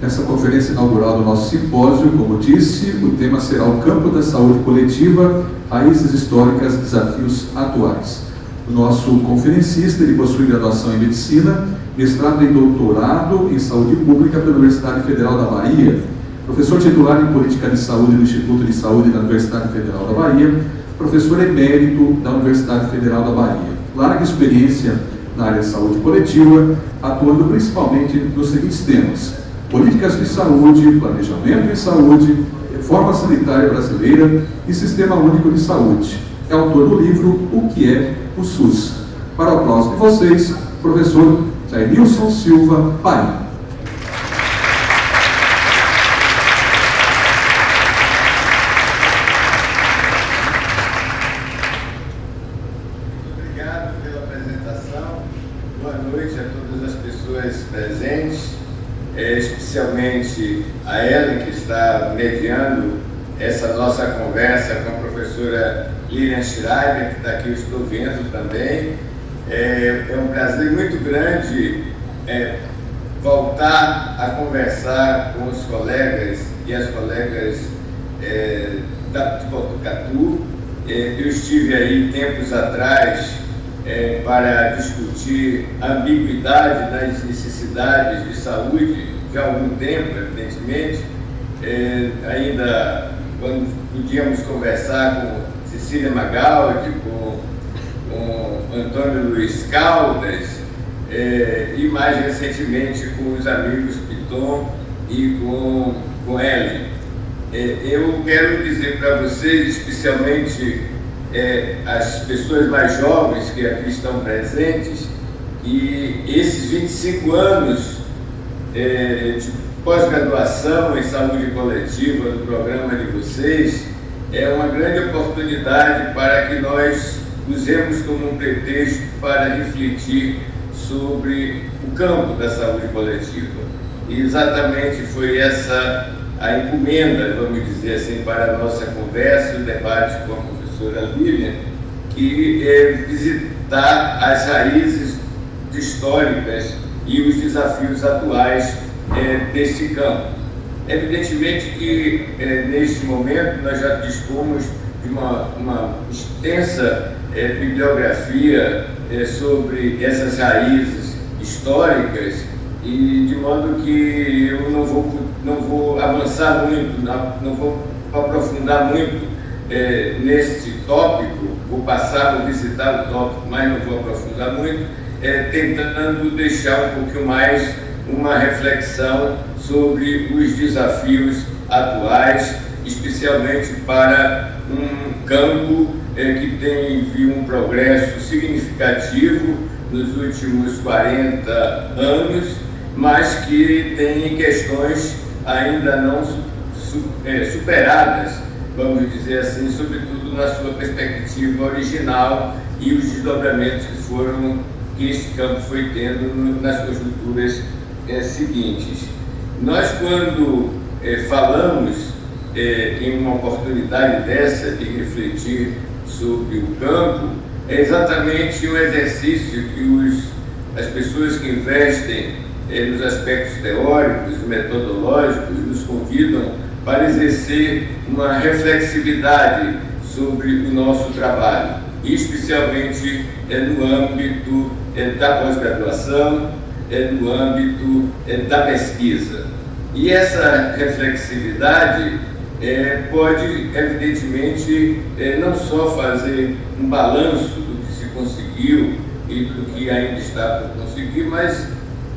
Nessa conferência inaugural do nosso simpósio, como disse, o tema será o campo da saúde coletiva, raízes históricas, desafios atuais. O nosso conferencista, ele possui graduação em Medicina, mestrado e doutorado em Saúde Pública pela Universidade Federal da Bahia, professor titular em Política de Saúde do Instituto de Saúde da Universidade Federal da Bahia, professor emérito da Universidade Federal da Bahia. Larga experiência na área de saúde coletiva, atuando principalmente nos seguintes temas: políticas de saúde, planejamento em saúde, reforma sanitária brasileira e sistema único de saúde. É autor do livro O que é o SUS. Para o aplauso de vocês, professor Jailson Silva Pai. Obrigado pela apresentação. Boa noite a todas as pessoas presentes, especialmente a Ellen, que está mediando essa nossa conversa com a professora Lilian Schreiber, que está aqui, eu estou vendo também. É um prazer muito grande voltar a conversar com os colegas e as colegas de Botucatu. Eu estive aí tempos atrás para discutir a ambiguidade das necessidades de saúde, já há algum tempo, evidentemente, ainda quando podíamos conversar com Cecília Magaldi, com Antônio Luiz Caldas, e mais recentemente com os amigos Piton e com Ellen. Eu quero dizer para vocês, especialmente as pessoas mais jovens que aqui estão presentes, que esses 25 anos de pós-graduação em saúde coletiva do programa de vocês é uma grande oportunidade para que nós usemos como um pretexto para refletir sobre o campo da saúde coletiva. E exatamente foi essa a encomenda, vamos dizer assim, para a nossa conversa, o debate com a professora Lilian, que é visitar as raízes históricas e os desafios atuais desse campo. Evidentemente que neste momento nós já dispomos de uma extensa bibliografia sobre essas raízes históricas, e de modo que eu não vou avançar muito, não vou aprofundar muito neste tópico, vou visitar o tópico, mas não vou aprofundar muito, tentando deixar um pouquinho mais uma reflexão sobre os desafios atuais, especialmente para um campo que tem visto um progresso significativo nos últimos 40 anos, mas que tem questões ainda não superadas, vamos dizer assim, sobretudo na sua perspectiva original e os desdobramentos que este campo foi tendo nas conjunturas seguintes. Nós, quando falamos em uma oportunidade dessa de refletir sobre o campo, é exatamente um exercício que as pessoas que investem nos aspectos teóricos e metodológicos nos convidam para exercer uma reflexividade sobre o nosso trabalho, e especialmente no âmbito da pós-graduação, no âmbito da pesquisa. E essa reflexividade pode, evidentemente, não só fazer um balanço do que se conseguiu e do que ainda está por conseguir, mas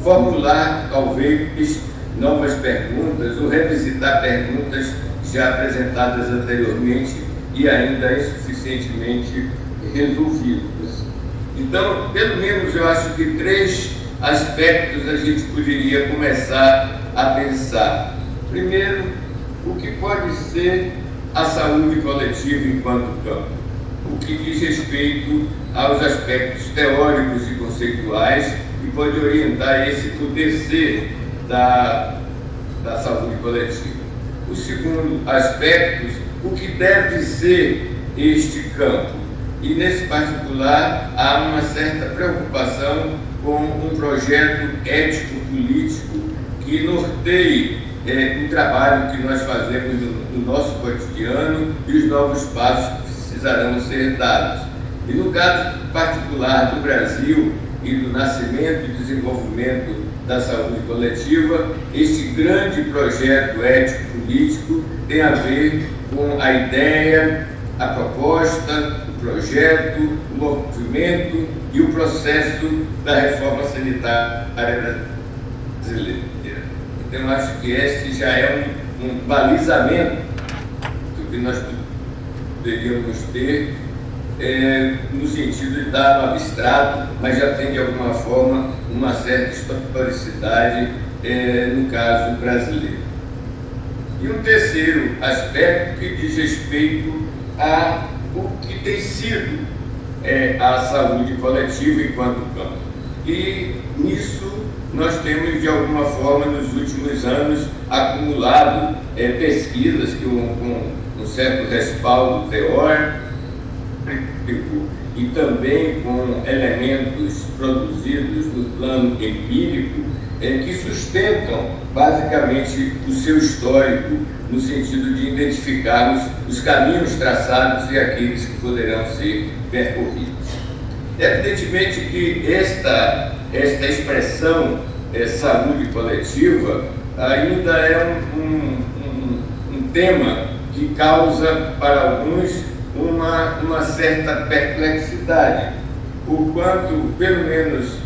formular, talvez, novas perguntas ou revisitar perguntas já apresentadas anteriormente e ainda insuficientemente resolvidas. Então, pelo menos eu acho que 3 aspectos a gente poderia começar a pensar. Primeiro, o que pode ser a saúde coletiva enquanto campo, o que diz respeito aos aspectos teóricos e conceituais e pode orientar esse poder ser da saúde coletiva. O segundo aspecto, o que deve ser este campo. E, nesse particular, há uma certa preocupação com um projeto ético-político que norteie o trabalho que nós fazemos no nosso cotidiano e os novos passos que precisarão ser dados. E no caso particular do Brasil e do nascimento e desenvolvimento da saúde coletiva, este grande projeto ético-político tem a ver com a ideia, a proposta, o projeto, o movimento e o processo da reforma sanitária brasileira. Então, eu acho que este já é um balizamento do que nós poderíamos ter no sentido de dar no abstrato, mas já tem de alguma forma uma certa historicidade no caso brasileiro. E um terceiro aspecto que diz respeito a o que tem sido a saúde coletiva enquanto campo. E nisso nós temos de alguma forma nos últimos anos acumulado pesquisas que com um certo respaldo teórico e também com elementos produzidos no plano empírico que sustentam basicamente o seu histórico no sentido de identificarmos os caminhos traçados e aqueles que poderão ser percorridos. Evidentemente que esta expressão saúde coletiva ainda é um tema que causa para alguns uma certa perplexidade, porquanto, pelo menos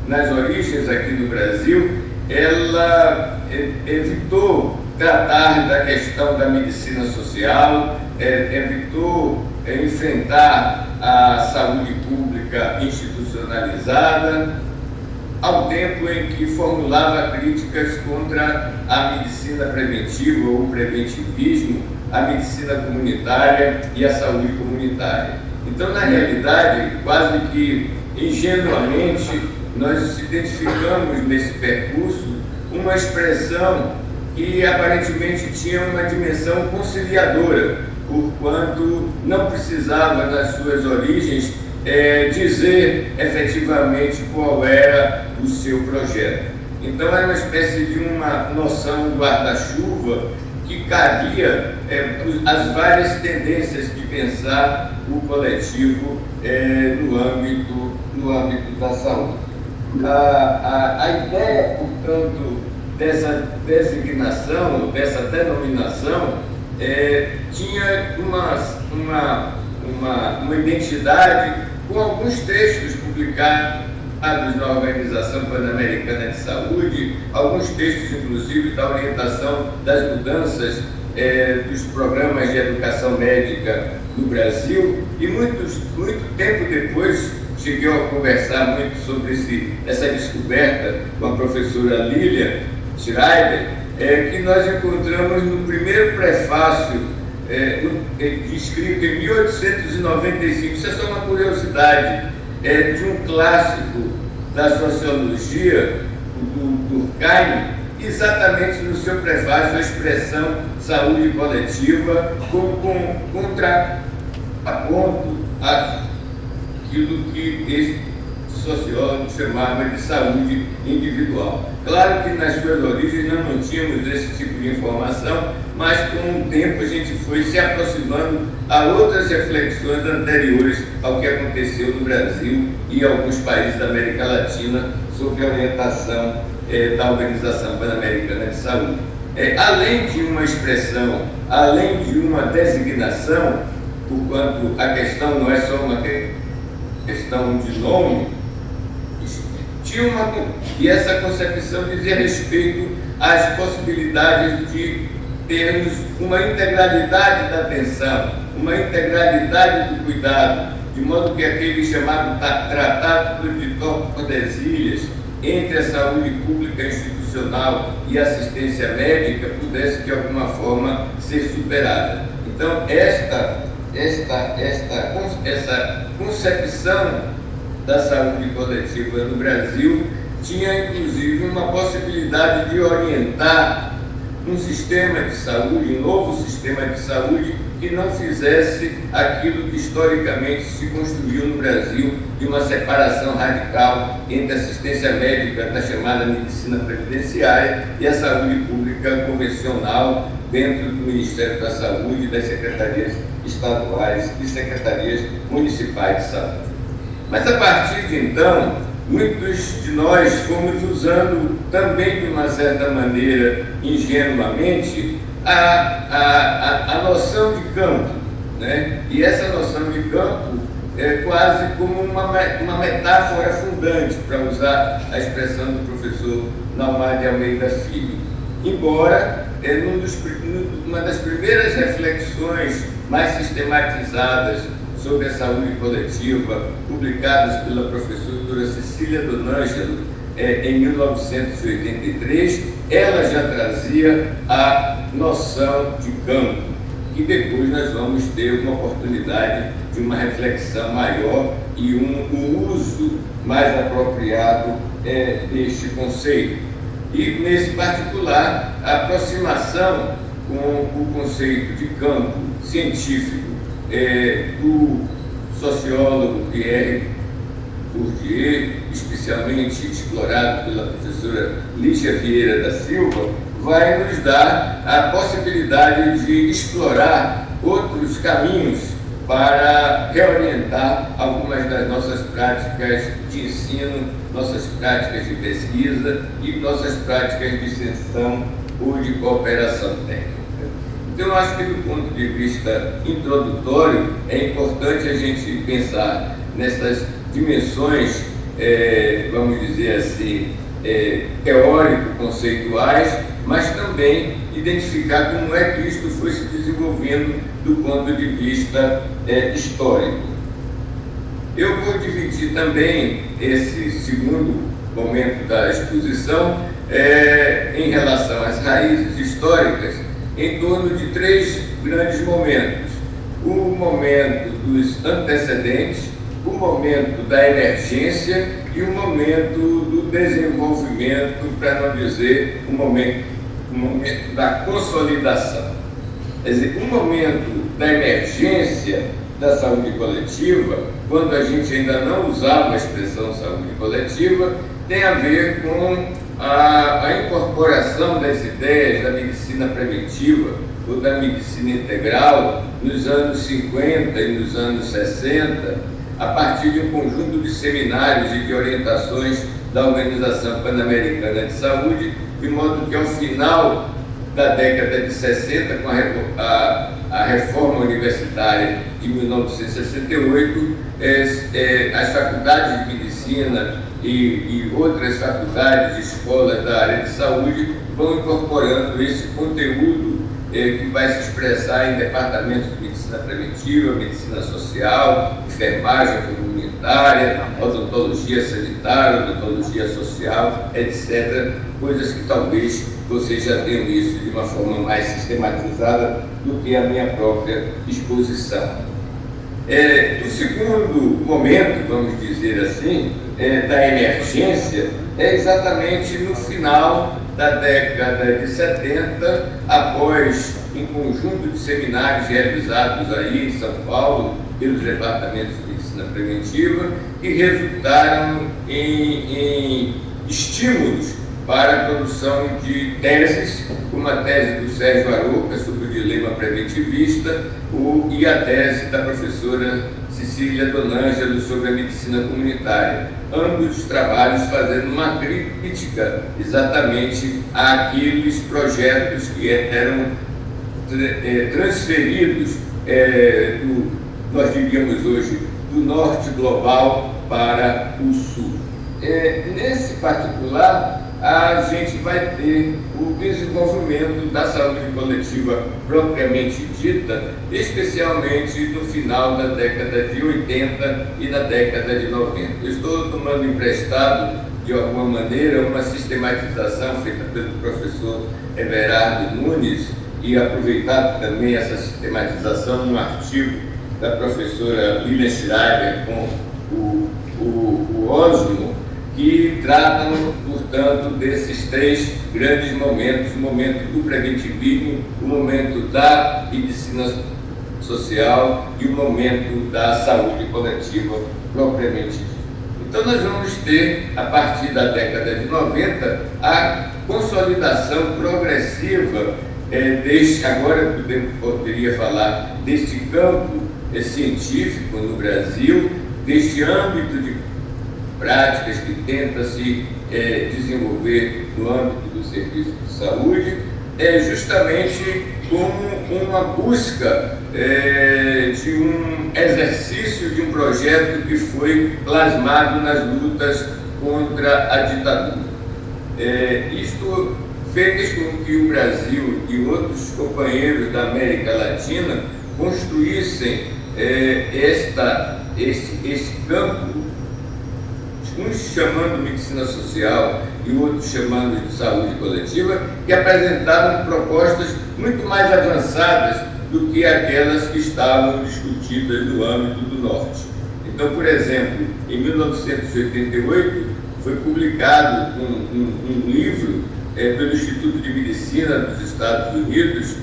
nas origens aqui do Brasil, ela evitou tratar da questão da medicina social, evitou enfrentar a saúde pública institucionalizada, ao tempo em que formulava críticas contra a medicina preventiva ou o preventivismo, a medicina comunitária e a saúde comunitária. Então, na realidade, quase que ingenuamente, nós identificamos nesse percurso uma expressão que aparentemente tinha uma dimensão conciliadora, porquanto não precisava, nas suas origens, dizer efetivamente qual era o seu projeto. Então, era uma espécie de uma noção do guarda-chuva que cabia as várias tendências de pensar o coletivo no âmbito da saúde. A ideia, portanto, dessa designação, dessa denominação, tinha uma identidade com alguns textos publicados na Organização Pan-Americana de Saúde, alguns textos, inclusive, da orientação das mudanças dos programas de educação médica no Brasil, e muito tempo depois cheguei a conversar muito sobre essa descoberta com a professora Lilian Schreiber, que nós encontramos no primeiro prefácio escrito em 1895, isso é só uma curiosidade, de um clássico da sociologia, do Durkheim, exatamente no seu prefácio a expressão saúde coletiva como contraponto àquilo que esse sociólogo chamava de saúde individual. Claro que nas suas origens nós não tínhamos esse tipo de informação, mas com o tempo a gente foi se aproximando a outras reflexões anteriores ao que aconteceu no Brasil e em alguns países da América Latina sob a orientação da Organização Pan-Americana de Saúde. Além de uma expressão, além de uma designação, porquanto a questão não é só uma questão de nome, e essa concepção dizia respeito às possibilidades de termos uma integralidade da atenção, uma integralidade do cuidado, de modo que aquele chamado tratado de Tordesilhas entre a saúde pública institucional e a assistência médica pudesse de alguma forma ser superada. Então, essa concepção da saúde coletiva no Brasil tinha inclusive uma possibilidade de orientar um sistema de saúde, um novo sistema de saúde que não fizesse aquilo que historicamente se construiu no Brasil, de uma separação radical entre a assistência médica da chamada medicina previdenciária e a saúde pública convencional dentro do Ministério da Saúde, das secretarias estaduais e secretarias municipais de saúde. Mas a partir de então, muitos de nós fomos usando também de uma certa maneira, ingenuamente, a noção de campo, né? E essa noção de campo é quase como uma metáfora fundante, para usar a expressão do professor Naumar de Almeida Filho. Embora, uma das primeiras reflexões mais sistematizadas sobre a saúde coletiva, publicadas pela professora Cecília Donângelo em 1983, ela já trazia a noção de campo, que depois nós vamos ter uma oportunidade de uma reflexão maior e um uso mais apropriado deste conceito. E, nesse particular, a aproximação com o conceito de campo científico do sociólogo Pierre Bourdieu, especialmente explorado pela professora Lígia Vieira da Silva, vai nos dar a possibilidade de explorar outros caminhos para reorientar algumas das nossas práticas de ensino, nossas práticas de pesquisa e nossas práticas de extensão ou de cooperação técnica. Então, eu acho que, do ponto de vista introdutório, é importante a gente pensar nessas dimensões, vamos dizer assim, teórico-conceituais, mas também identificar como é que isto foi se desenvolvendo do ponto de vista histórico. Eu vou dividir também esse segundo momento da exposição em relação às raízes históricas em torno de três grandes momentos: o momento dos antecedentes, o momento da emergência e o momento do desenvolvimento, para não dizer o momento da consolidação. Quer dizer, o momento da emergência da saúde coletiva, quando a gente ainda não usava a expressão saúde coletiva, tem a ver com a incorporação das ideias da medicina preventiva ou da medicina integral nos anos 50 e nos anos 60, a partir de um conjunto de seminários e de orientações da Organização Pan-Americana de Saúde, de modo que, ao final da década de 60, com a reforma universitária de 1968, as faculdades de medicina e outras faculdades e escolas da área de saúde vão incorporando esse conteúdo que vai se expressar em departamentos de medicina preventiva, medicina social, enfermagem comunitária, odontologia sanitária, odontologia social, etc. Coisas que talvez vocês já tenham isso de uma forma mais sistematizada do que a minha própria exposição. O segundo momento, vamos dizer assim, da emergência é exatamente no final da década de 70, após um conjunto de seminários realizados aí em São Paulo pelos departamentos de medicina preventiva, que resultaram em estímulos para a produção de teses, como a tese do Sérgio Aroca sobre o dilema preventivista e a tese da professora Cecília Donângelo sobre a medicina comunitária. Ambos os trabalhos fazendo uma crítica exatamente àqueles projetos que eram transferidos, nós diríamos hoje, do norte global para o sul. Nesse particular, a gente vai ter o desenvolvimento da saúde coletiva propriamente dita, especialmente no final da década de 80 e na década de 90. Eu estou tomando emprestado, de alguma maneira, uma sistematização feita pelo professor Everardo Nunes e aproveitado também essa sistematização num artigo da professora Lilian Schreiber com o Osmo, que tratam, portanto, desses três grandes momentos: o momento do preventivismo, o momento da medicina social e o momento da saúde coletiva propriamente dita. Então nós vamos ter, a partir da década de 90, a consolidação progressiva agora poderia falar deste campo científico no Brasil, deste âmbito de práticas que tenta se desenvolver no âmbito do serviço de saúde, justamente como uma busca de um exercício de um projeto que foi plasmado nas lutas contra a ditadura. Isto fez com que o Brasil e outros companheiros da América Latina construíssem este campo, uns chamando medicina social e outros chamando de saúde coletiva, que apresentavam propostas muito mais avançadas do que aquelas que estavam discutidas no âmbito do Norte. Então, por exemplo, em 1988 foi publicado um livro pelo Instituto de Medicina dos Estados Unidos,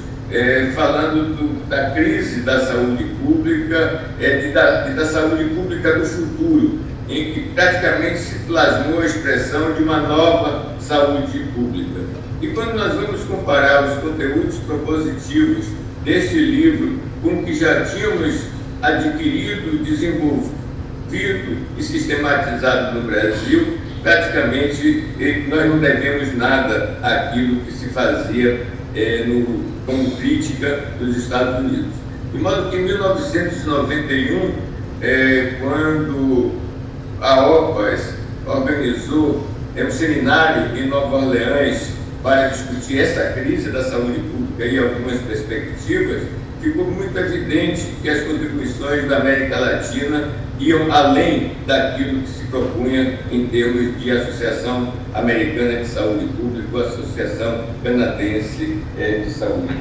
falando da crise da saúde pública e da saúde pública do futuro, em que praticamente se plasmou a expressão de uma nova saúde pública. E quando nós vamos comparar os conteúdos propositivos desse livro com o que já tínhamos adquirido, desenvolvido e sistematizado no Brasil, praticamente nós não devemos nada àquilo que se fazia como crítica dos Estados Unidos. De modo que em 1991, quando a OPAS organizou um seminário em Nova Orleans para discutir essa crise da saúde pública e algumas perspectivas, ficou muito evidente que as contribuições da América Latina iam além daquilo que se propunha em termos de Associação Americana de Saúde Pública ou Associação Canadense de Saúde.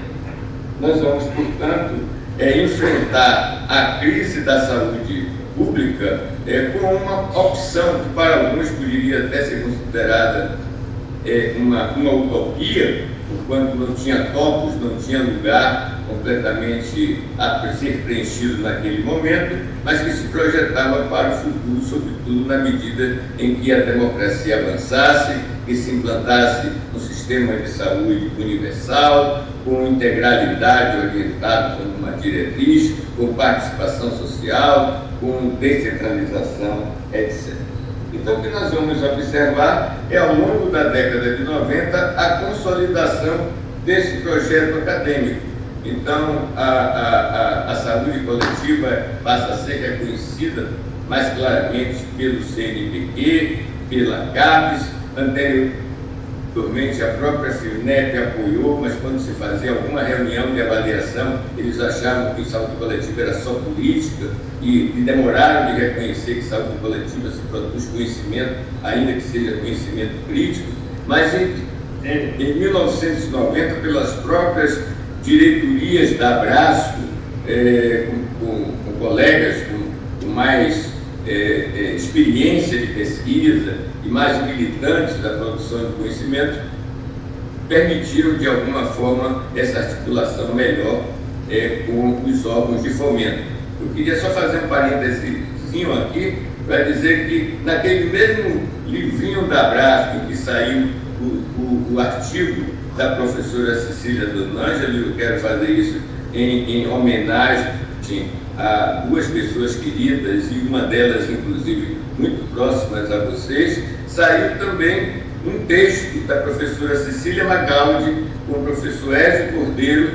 Nós vamos, portanto, enfrentar a crise da saúde pública com uma opção que para alguns poderia até ser considerada uma utopia, enquanto não tinha topos, não tinha lugar completamente a ser preenchido naquele momento, mas que se projetava para o futuro, sobretudo na medida em que a democracia avançasse e se implantasse um sistema de saúde universal, com integralidade orientado como uma diretriz, com participação social, com descentralização, etc. Então, o que nós vamos observar ao longo da década de 90, a consolidação desse projeto acadêmico. Então, a saúde coletiva passa a ser reconhecida mais claramente pelo CNPq, pela CAPES, anteriormente a própria FINEP apoiou, mas quando se fazia alguma reunião de avaliação, eles achavam que saúde coletiva era só política e demoraram de reconhecer que saúde coletiva se produz conhecimento, ainda que seja conhecimento crítico, mas em 1990, pelas próprias diretorias da Abrasco, com colegas com mais experiência de pesquisa e mais militantes da produção de conhecimento, permitiram de alguma forma essa articulação melhor com os órgãos de fomento. Eu queria só fazer um parênteses aqui para dizer que naquele mesmo livrinho da Abrasco em que saiu o artigo da professora Cecília Donângelo, eu quero fazer isso em homenagem a duas pessoas queridas e uma delas, inclusive, muito próximas a vocês, saiu também um texto da professora Cecília Magaldi com o professor Ézio Cordeiro,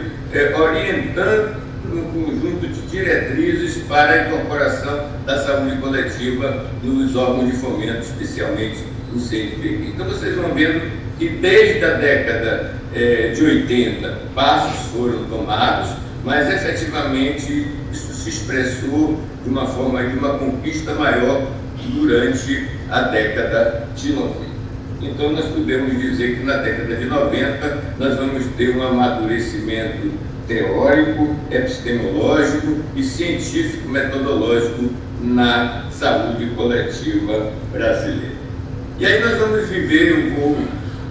orientando um conjunto de diretrizes para a incorporação da saúde coletiva nos órgãos de fomento, especialmente o CNPq. Então, vocês vão vendo que desde a década de 80, passos foram tomados, mas efetivamente isso se expressou de uma forma de uma conquista maior durante a década de 90. Então nós podemos dizer que na década de 90 nós vamos ter um amadurecimento teórico, epistemológico e científico metodológico na saúde coletiva brasileira. E aí nós vamos viver, eu vou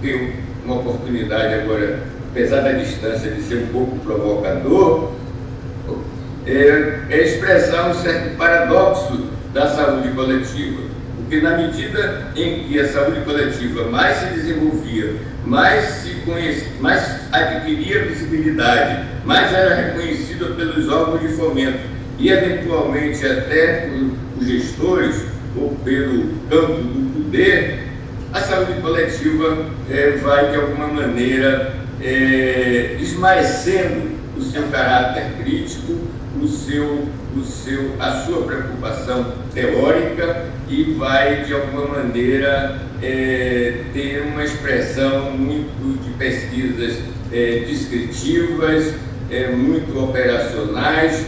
ter uma oportunidade agora, apesar da distância de ser um pouco provocador, expressar um certo paradoxo da saúde coletiva, porque na medida em que a saúde coletiva mais se desenvolvia, mais se conhecia, mais adquiria visibilidade, mais era reconhecida pelos órgãos de fomento e eventualmente até por gestores ou pelo campo do poder, a saúde coletiva vai de alguma maneira esmaecendo o seu caráter crítico, a sua preocupação teórica e vai, de alguma maneira, ter uma expressão muito de pesquisas descritivas, muito operacionais,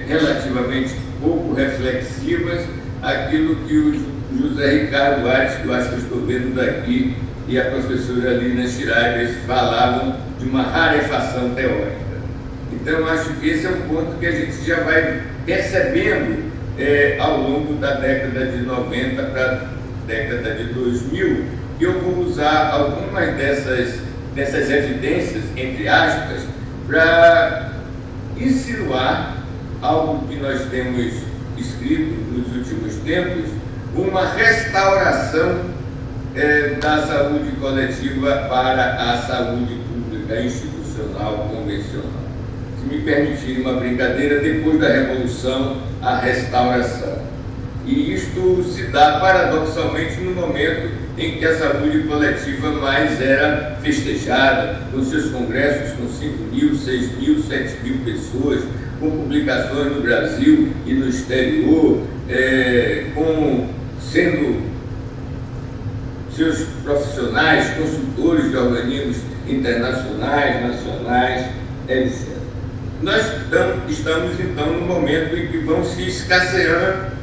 relativamente pouco reflexivas, aquilo que o José Ricardo Aires, que eu acho que eu estou vendo daqui, e a professora Lina Schreiber falavam de uma rarefação teórica. Então, eu acho que esse é um ponto que a gente já vai percebendo ao longo da década de 90 para a década de 2000, e eu vou usar algumas dessas evidências, entre aspas, para insinuar algo que nós temos escrito nos últimos tempos, uma restauração da saúde coletiva para a saúde pública institucional convencional. Se me permitirem uma brincadeira, depois da Revolução, a restauração. E isto se dá paradoxalmente no momento em que a saúde coletiva mais era festejada, com seus congressos com 5.000, 6.000, 7.000 pessoas, com publicações no Brasil e no exterior, sendo seus profissionais, consultores de organismos internacionais, nacionais, etc. Nós estamos, então, no momento em que vão se escasseando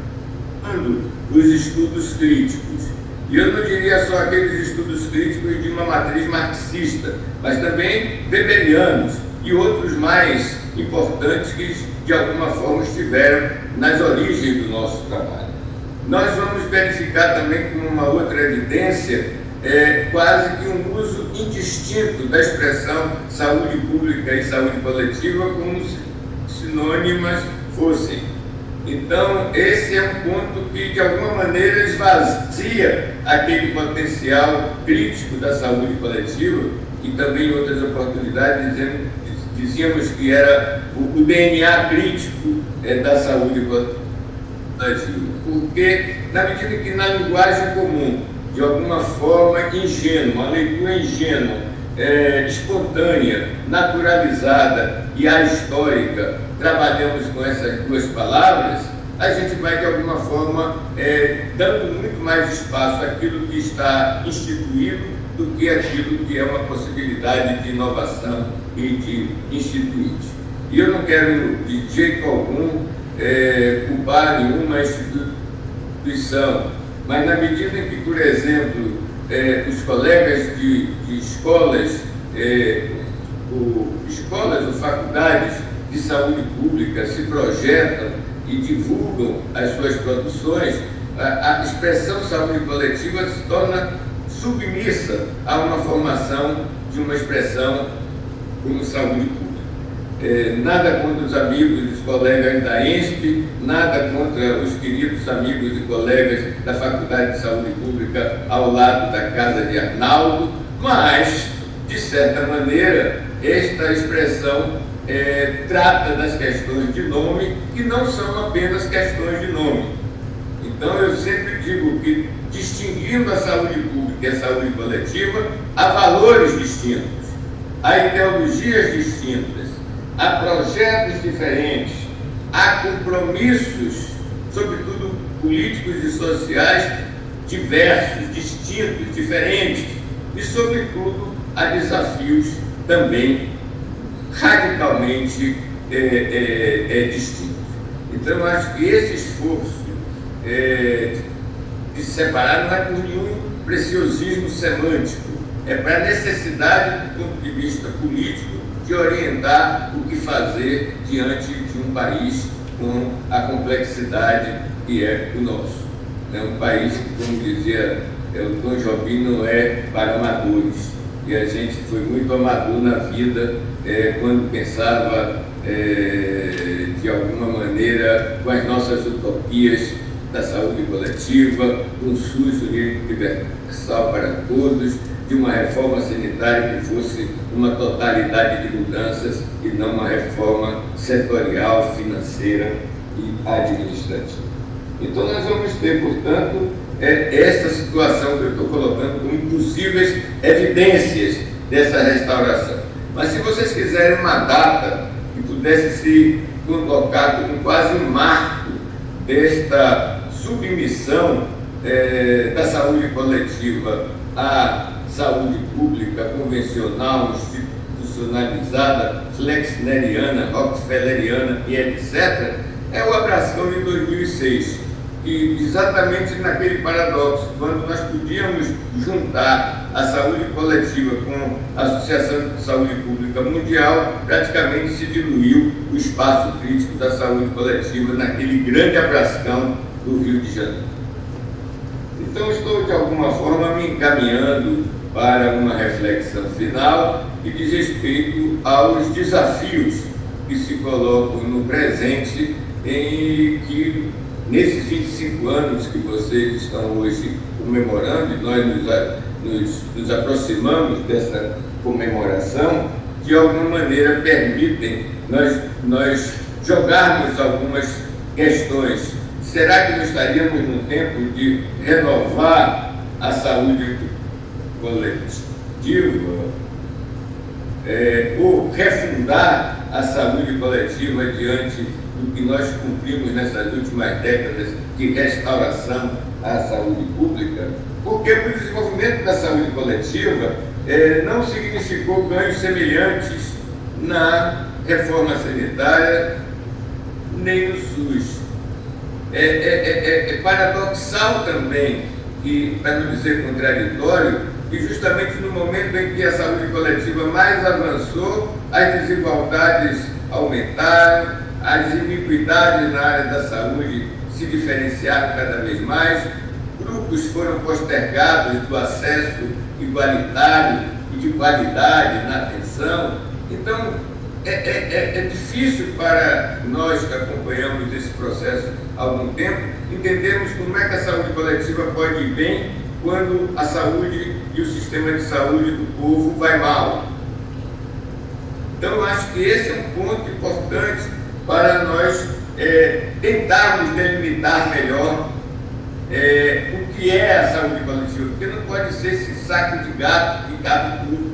os estudos críticos. E eu não diria só aqueles estudos críticos de uma matriz marxista, mas também weberianos e outros mais importantes que, de alguma forma, estiveram nas origens do nosso trabalho. Nós vamos verificar também como uma outra evidência quase que um uso indistinto da expressão saúde pública e saúde coletiva como se sinônimas fossem. Então, esse é um ponto que, de alguma maneira, esvazia aquele potencial crítico da saúde coletiva, e também em outras oportunidades dizíamos que era o DNA crítico da saúde coletiva. Porque, na medida que na linguagem comum, de alguma forma ingênua, uma leitura ingênua, espontânea, naturalizada e ahistórica, trabalhamos com essas duas palavras, a gente vai, de alguma forma, dando muito mais espaço àquilo que está instituído do que aquilo que é uma possibilidade de inovação e de instituir. E eu não quero, de jeito algum, culpar nenhuma instituição, mas na medida em que, por exemplo, os colegas de escolas, escolas ou faculdades de saúde pública se projetam e divulgam as suas produções, a expressão saúde coletiva se torna submissa a uma formação de uma expressão como saúde pública. Nada contra os amigos e os colegas da ENSP, nada contra os queridos amigos e colegas da Faculdade de Saúde Pública ao lado da casa de Arnaldo, mas, de certa maneira, esta expressão trata das questões de nome, que não são apenas questões de nome. Então, eu sempre digo que, distinguindo a saúde pública e a saúde coletiva, há valores distintos, há ideologias distintas, há projetos diferentes, há compromissos, sobretudo políticos e sociais, diversos, distintos, diferentes, e, sobretudo, há desafios também radicalmente distintos. Então, eu acho que esse esforço de separar não é por nenhum preciosismo semântico, é para a necessidade, do ponto de vista político, de orientar o que fazer diante de um país com a complexidade que é o nosso. É um país que, como dizia o Tom Jobim, não é para amadores. E a gente foi muito amador na vida quando pensava de alguma maneira, com as nossas utopias da saúde coletiva, um SUS universal para todos, de uma reforma sanitária que fosse uma totalidade de mudanças e não uma reforma setorial, financeira e administrativa. Então nós vamos ter, portanto, essa situação que eu estou colocando como possíveis evidências dessa restauração. Mas se vocês quiserem uma data que pudesse se colocar como quase um marco desta submissão da saúde coletiva à saúde pública convencional, institucionalizada, flexneriana, rockefelleriana e etc., é o Abração de 2006. E exatamente naquele paradoxo, quando nós podíamos juntar a saúde coletiva com a Associação de Saúde Pública Mundial, praticamente se diluiu o espaço crítico da saúde coletiva naquele grande abrascão do Rio de Janeiro. Então, estou de alguma forma me encaminhando para uma reflexão final que diz respeito aos desafios que se colocam no presente, em que nesses 25 anos que vocês estão hoje comemorando, e nós nos aproximamos dessa comemoração, de alguma maneira permitem nós jogarmos algumas questões. Será que nós estaríamos no tempo de renovar a saúde coletiva, ou refundar a saúde coletiva diante do que nós cumprimos nessas últimas décadas de restauração à saúde pública? Porque o desenvolvimento da saúde coletiva não significou ganhos semelhantes na reforma sanitária nem no SUS. É paradoxal também, e para não dizer contraditório, que justamente no momento em que a saúde coletiva mais avançou, as desigualdades aumentaram, as iniquidades na área da saúde se diferenciaram cada vez mais, grupos foram postergados do acesso igualitário e de qualidade na atenção. Então, é difícil para nós que acompanhamos esse processo há algum tempo entendermos como é que a saúde coletiva pode ir bem quando a saúde e o sistema de saúde do povo vai mal. Então, eu acho que esse é um ponto importante para nós tentarmos delimitar melhor o que é a saúde coletiva, porque não pode ser esse saco de gato que cabe tudo.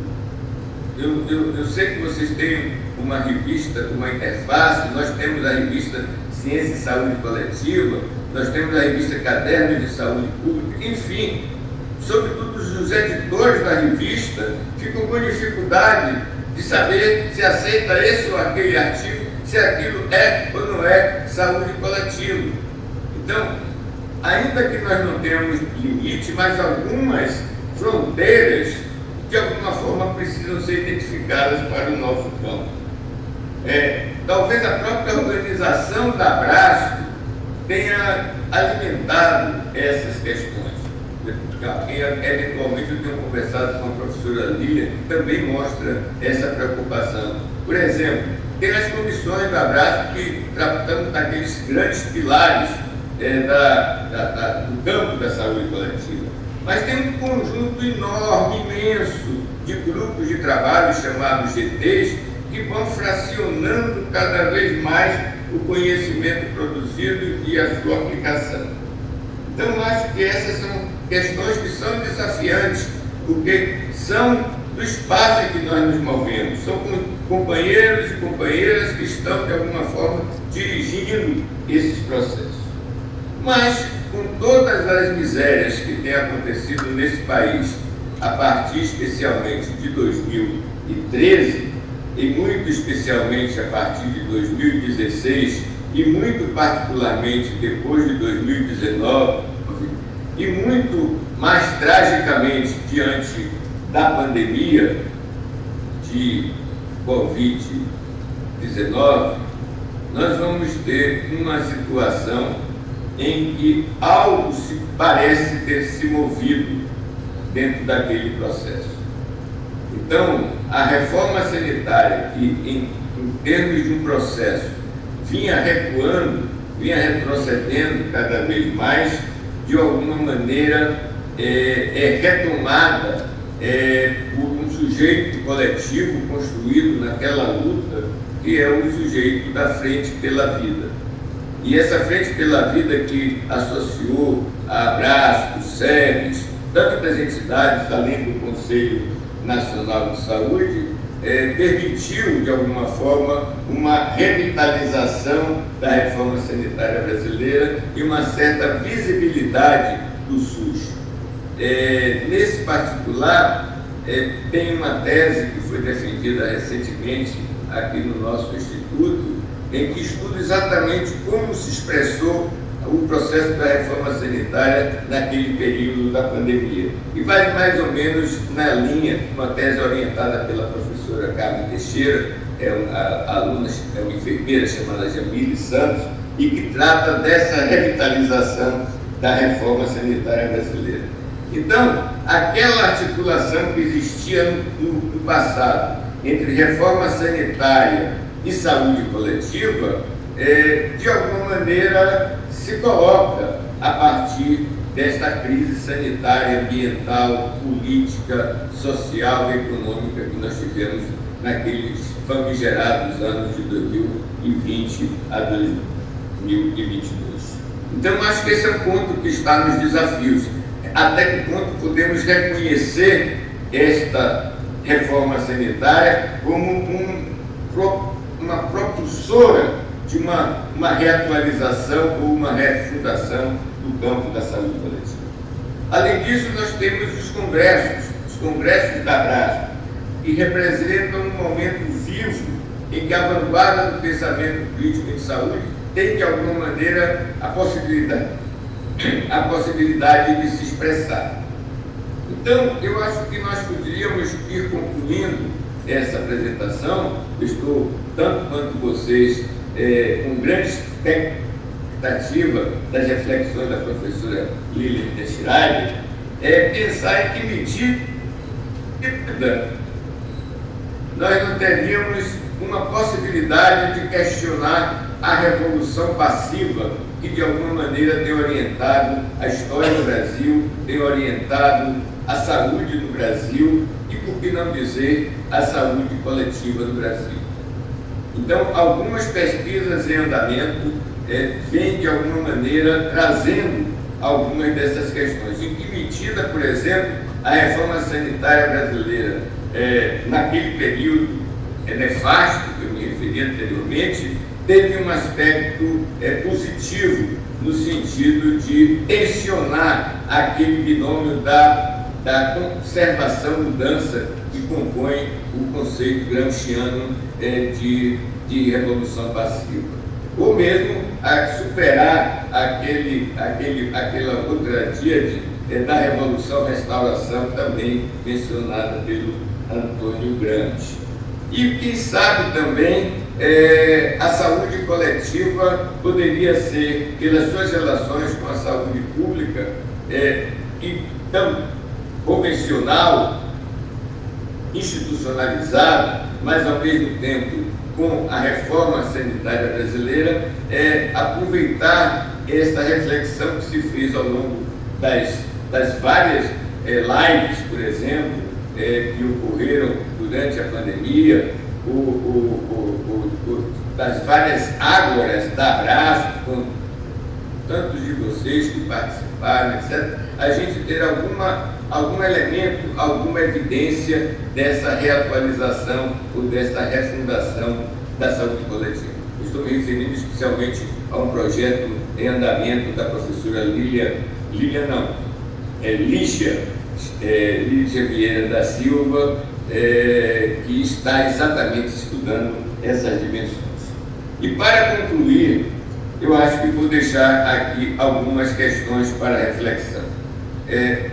Eu sei que vocês têm uma revista, uma interface, nós temos a revista Ciência e Saúde Coletiva, nós temos a revista Cadernos de Saúde Pública, enfim, sobretudo os editores da revista ficam com dificuldade de saber se aceita esse ou aquele artigo, se aquilo é ou não é saúde coletiva. Então, ainda que nós não tenhamos limite, mas algumas fronteiras, de alguma forma, precisam ser identificadas para o nosso campo. Talvez a própria organização da Abraço tenha alimentado essas questões. Eventualmente, eu tenho conversado com a professora Lília, que também mostra essa preocupação. Por exemplo, tem as comissões da Abraço que tratam daqueles grandes pilares do campo da saúde coletiva. Mas tem um conjunto enorme, imenso, de grupos de trabalho chamados GTs, que vão fracionando cada vez mais o conhecimento produzido e a sua aplicação. Então, eu acho que essas são questões que são desafiantes, porque são do espaço em que nós nos movemos, são companheiros e companheiras que estão, de alguma forma, dirigindo esses processos. Mas, com todas as misérias que têm acontecido nesse país, a partir especialmente de 2013, e muito especialmente a partir de 2016, e muito particularmente depois de 2019, e muito mais tragicamente diante da pandemia de Covid-19, nós vamos ter uma situação em que algo se parece ter se movido dentro daquele processo. Então, a reforma sanitária, que em em termos de um processo, vinha recuando, vinha retrocedendo cada vez mais, de alguma maneira retomada por um sujeito coletivo construído naquela luta, que é o sujeito da Frente pela Vida. E essa Frente pela Vida que associou a Abrasco, SEBS, tantas entidades, além do Conselho Nacional de Saúde, permitiu, de alguma forma, uma revitalização da reforma sanitária brasileira e uma certa visibilidade do SUS. Nesse particular, tem uma tese que foi defendida recentemente aqui no nosso Instituto, em que estuda exatamente como se expressou o processo da reforma sanitária naquele período da pandemia. E vai mais ou menos na linha, uma tese orientada pela professora Carmen Teixeira, é uma enfermeira chamada Jamile Santos, e que trata dessa revitalização da reforma sanitária brasileira. Então, aquela articulação que existia no passado entre reforma sanitária e saúde coletiva, de alguma maneira se coloca a partir desta crise sanitária, ambiental, política, social e econômica que nós tivemos naqueles famigerados anos de 2020 a 2022. Então, acho que esse é um ponto que está nos desafios. Até que ponto podemos reconhecer esta reforma sanitária como uma propulsora de uma reatualização ou uma refundação do campo da saúde coletiva. Além disso, nós temos os congressos da Abrasco, que representam um momento vivo em que a vanguarda do pensamento crítico em saúde tem, de alguma maneira, a possibilidade de se expressar. Então, eu acho que nós poderíamos ir concluindo essa apresentação. Eu estou, tanto quanto vocês, com grande expectativa das reflexões da professora Lilian Teixeira, pensar em que medida nós não teríamos uma possibilidade de questionar a revolução passiva que, de alguma maneira, tem orientado a história do Brasil, tem orientado a saúde no Brasil e, por que não dizer, a saúde coletiva no Brasil. Então, algumas pesquisas em andamento vêm, de alguma maneira, trazendo algumas dessas questões. Em que medida, por exemplo, a reforma sanitária brasileira, naquele período nefasto que eu me referi anteriormente, teve um aspecto positivo, no sentido de tensionar aquele binômio da conservação-mudança que compõe o conceito gramsciano de revolução passiva. Ou mesmo a superar aquela outra díade da revolução-restauração, também mencionada pelo Antônio Gramsci. E, quem sabe, também a saúde coletiva poderia ser, pelas suas relações com a saúde pública, e tão convencional, institucionalizada, mas, ao mesmo tempo, com a reforma sanitária brasileira, aproveitar essa reflexão que se fez ao longo das várias lives, por exemplo, que ocorreram durante a pandemia, das várias ágoras da Abrasco, com tantos de vocês que participaram, etc., a gente ter algum elemento, alguma evidência dessa reatualização ou dessa refundação da saúde coletiva. Estou me referindo especialmente a um projeto em andamento da professora Lígia Vieira da Silva, que está exatamente estudando essas dimensões. E, para concluir, eu acho que vou deixar aqui algumas questões para reflexão.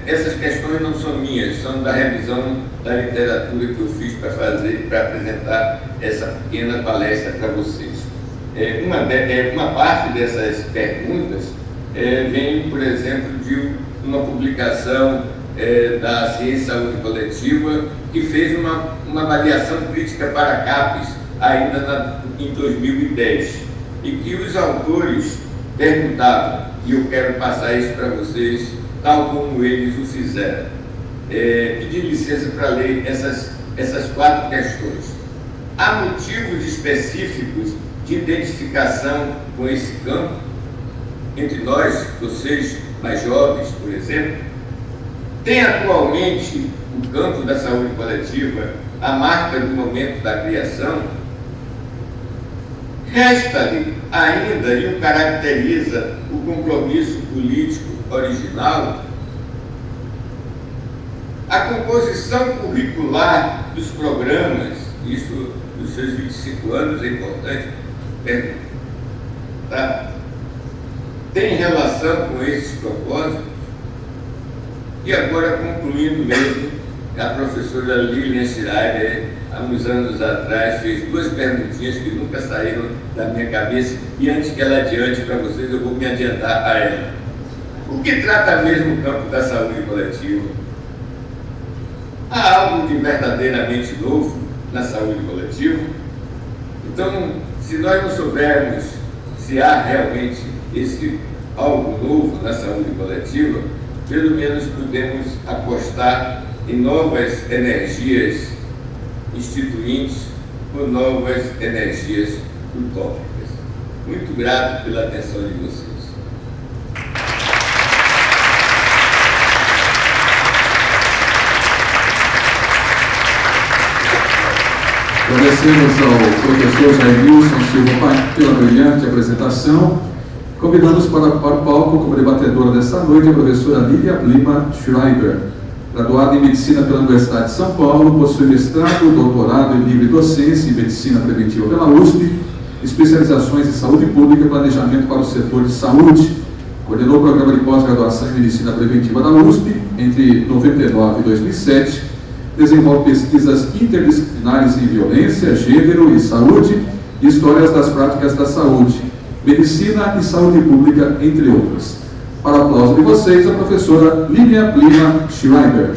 Essas questões não são minhas, são da revisão da literatura que eu fiz para apresentar essa pequena palestra para vocês. Uma parte dessas perguntas vem, por exemplo, de uma publicação da Ciência e Saúde Coletiva, que fez uma avaliação crítica para a CAPES ainda em 2010, e que os autores perguntavam, e eu quero passar isso para vocês, tal como eles o fizeram. Pedir licença para ler essas 4 questões. Há motivos específicos de identificação com esse campo? Entre nós, vocês mais jovens, por exemplo, tem atualmente o campo da saúde coletiva a marca do momento da criação? Resta-lhe ainda e o caracteriza o compromisso político original? A composição curricular dos programas, isso nos seus 25 anos é importante, tá? Tem relação com esses propósitos? E agora, concluindo mesmo, a professora Lilian Schreiber, há uns anos atrás, fez 2 perguntinhas que nunca saíram da minha cabeça, e antes que ela adiante para vocês, eu vou me adiantar a ela. O que trata mesmo o campo da saúde coletiva? Há algo de verdadeiramente novo na saúde coletiva? Então, se nós não soubermos se há realmente esse algo novo na saúde coletiva, pelo menos podemos apostar em novas energias instituintes ou novas energias utópicas. Muito grato pela atenção de vocês. Agradecemos ao professor Jairmilson Silva pela brilhante apresentação. Convidamos para o palco como debatedora desta noite a professora Lilian Lima Schreiber, graduada em Medicina pela Universidade de São Paulo, possui mestrado, doutorado em livre docência em Medicina Preventiva pela USP, especializações em Saúde Pública e Planejamento para o Setor de Saúde. Coordenou o programa de pós-graduação em Medicina Preventiva da USP entre 1999 e 2007. Desenvolve pesquisas interdisciplinares em violência, gênero e saúde e histórias das práticas da saúde, medicina e saúde pública, entre outras. Para o aplauso de vocês, a professora Lilian Lima Schreiber.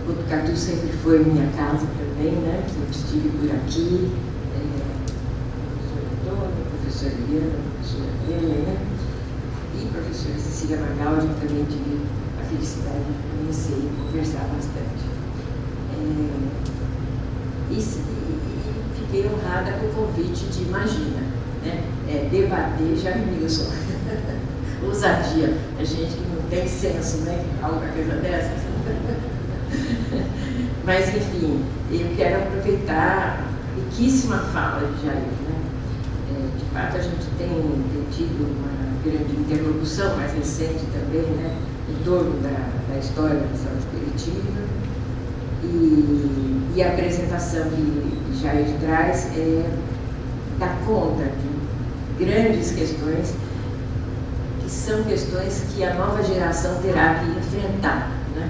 Botucatu sempre foi minha casa também, né? Eu estive por aqui, professor Antônio, professora Eliana, professora Helena e professora Cecília Magaldi, que também tive a felicidade de conhecer e conversar bastante. E fiquei honrada com o convite de Imagina, né? Debater Jairmilson. Ousadia, a gente que não tem senso, né? Que fala uma coisa dessas. Mas, enfim, eu quero aproveitar a riquíssima fala de Jair, né? De fato, a gente tem tido uma grande interlocução mais recente também, né? Em torno da história da saúde coletiva. E a apresentação que Jair traz dá conta de grandes questões, que são questões que a nova geração terá que enfrentar, né?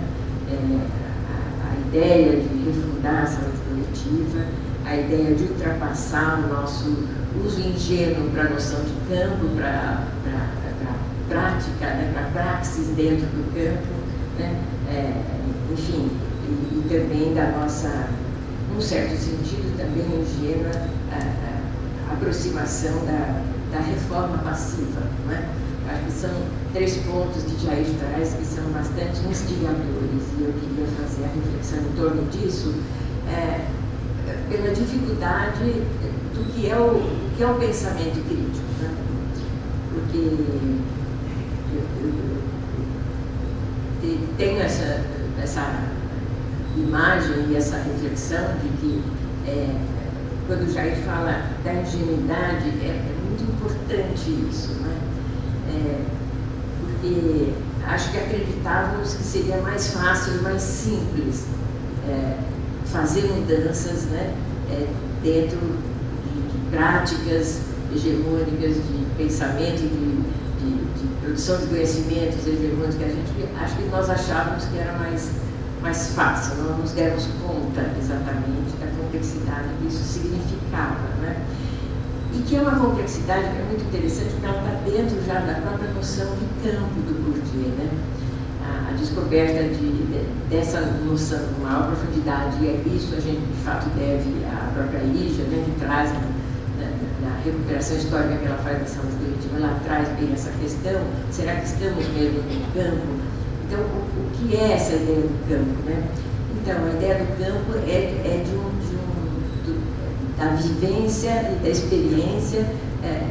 A ideia de refundar a saúde coletiva, a ideia de ultrapassar o nosso uso ingênuo para a noção de campo, para a prática, né? Para a praxis dentro do campo, né? Enfim, e também da nossa, num certo sentido, também ingênua, a aproximação da reforma passiva, não é? Acho que são 3 pontos que Jair traz que são bastante instigadores, e eu queria fazer a reflexão em torno disso, pela dificuldade do que é o pensamento crítico, né? Porque eu tenho essa imagem e essa reflexão de que quando o Jair fala da ingenuidade, é muito importante isso, né? Porque acho que acreditávamos que seria mais fácil e mais simples fazer mudanças, né? Dentro de práticas hegemônicas, de pensamento, de produção de conhecimentos hegemônicos, acho que nós achávamos que era mais fácil, não nos demos conta exatamente da complexidade que isso significava, né? E que é uma complexidade que é muito interessante, porque ela está dentro já da própria noção de campo do Bourdieu, né? A descoberta dessa noção com maior profundidade, e isso a gente de fato deve à própria Lígia, né, que traz na recuperação histórica que ela faz da saúde coletiva, ela traz bem essa questão: será que estamos mesmo no campo? Então, o que é essa ideia do campo, né? Então, a ideia do campo é da vivência e da experiência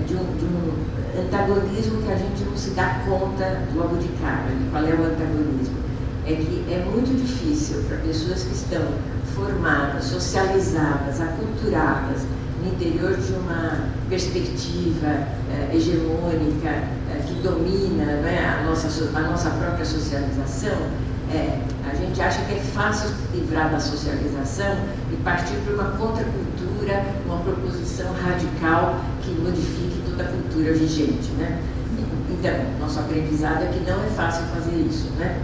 de um antagonismo que a gente não se dá conta logo de cara. Qual é o antagonismo? É que é muito difícil para pessoas que estão formadas, socializadas, aculturadas no interior de uma perspectiva hegemônica que domina, né, a nossa própria socialização. A gente acha que é fácil livrar da socialização e partir para uma contracultura, uma proposição radical que modifique toda a cultura vigente, né? Então, nosso aprendizado é que não é fácil fazer isso, né?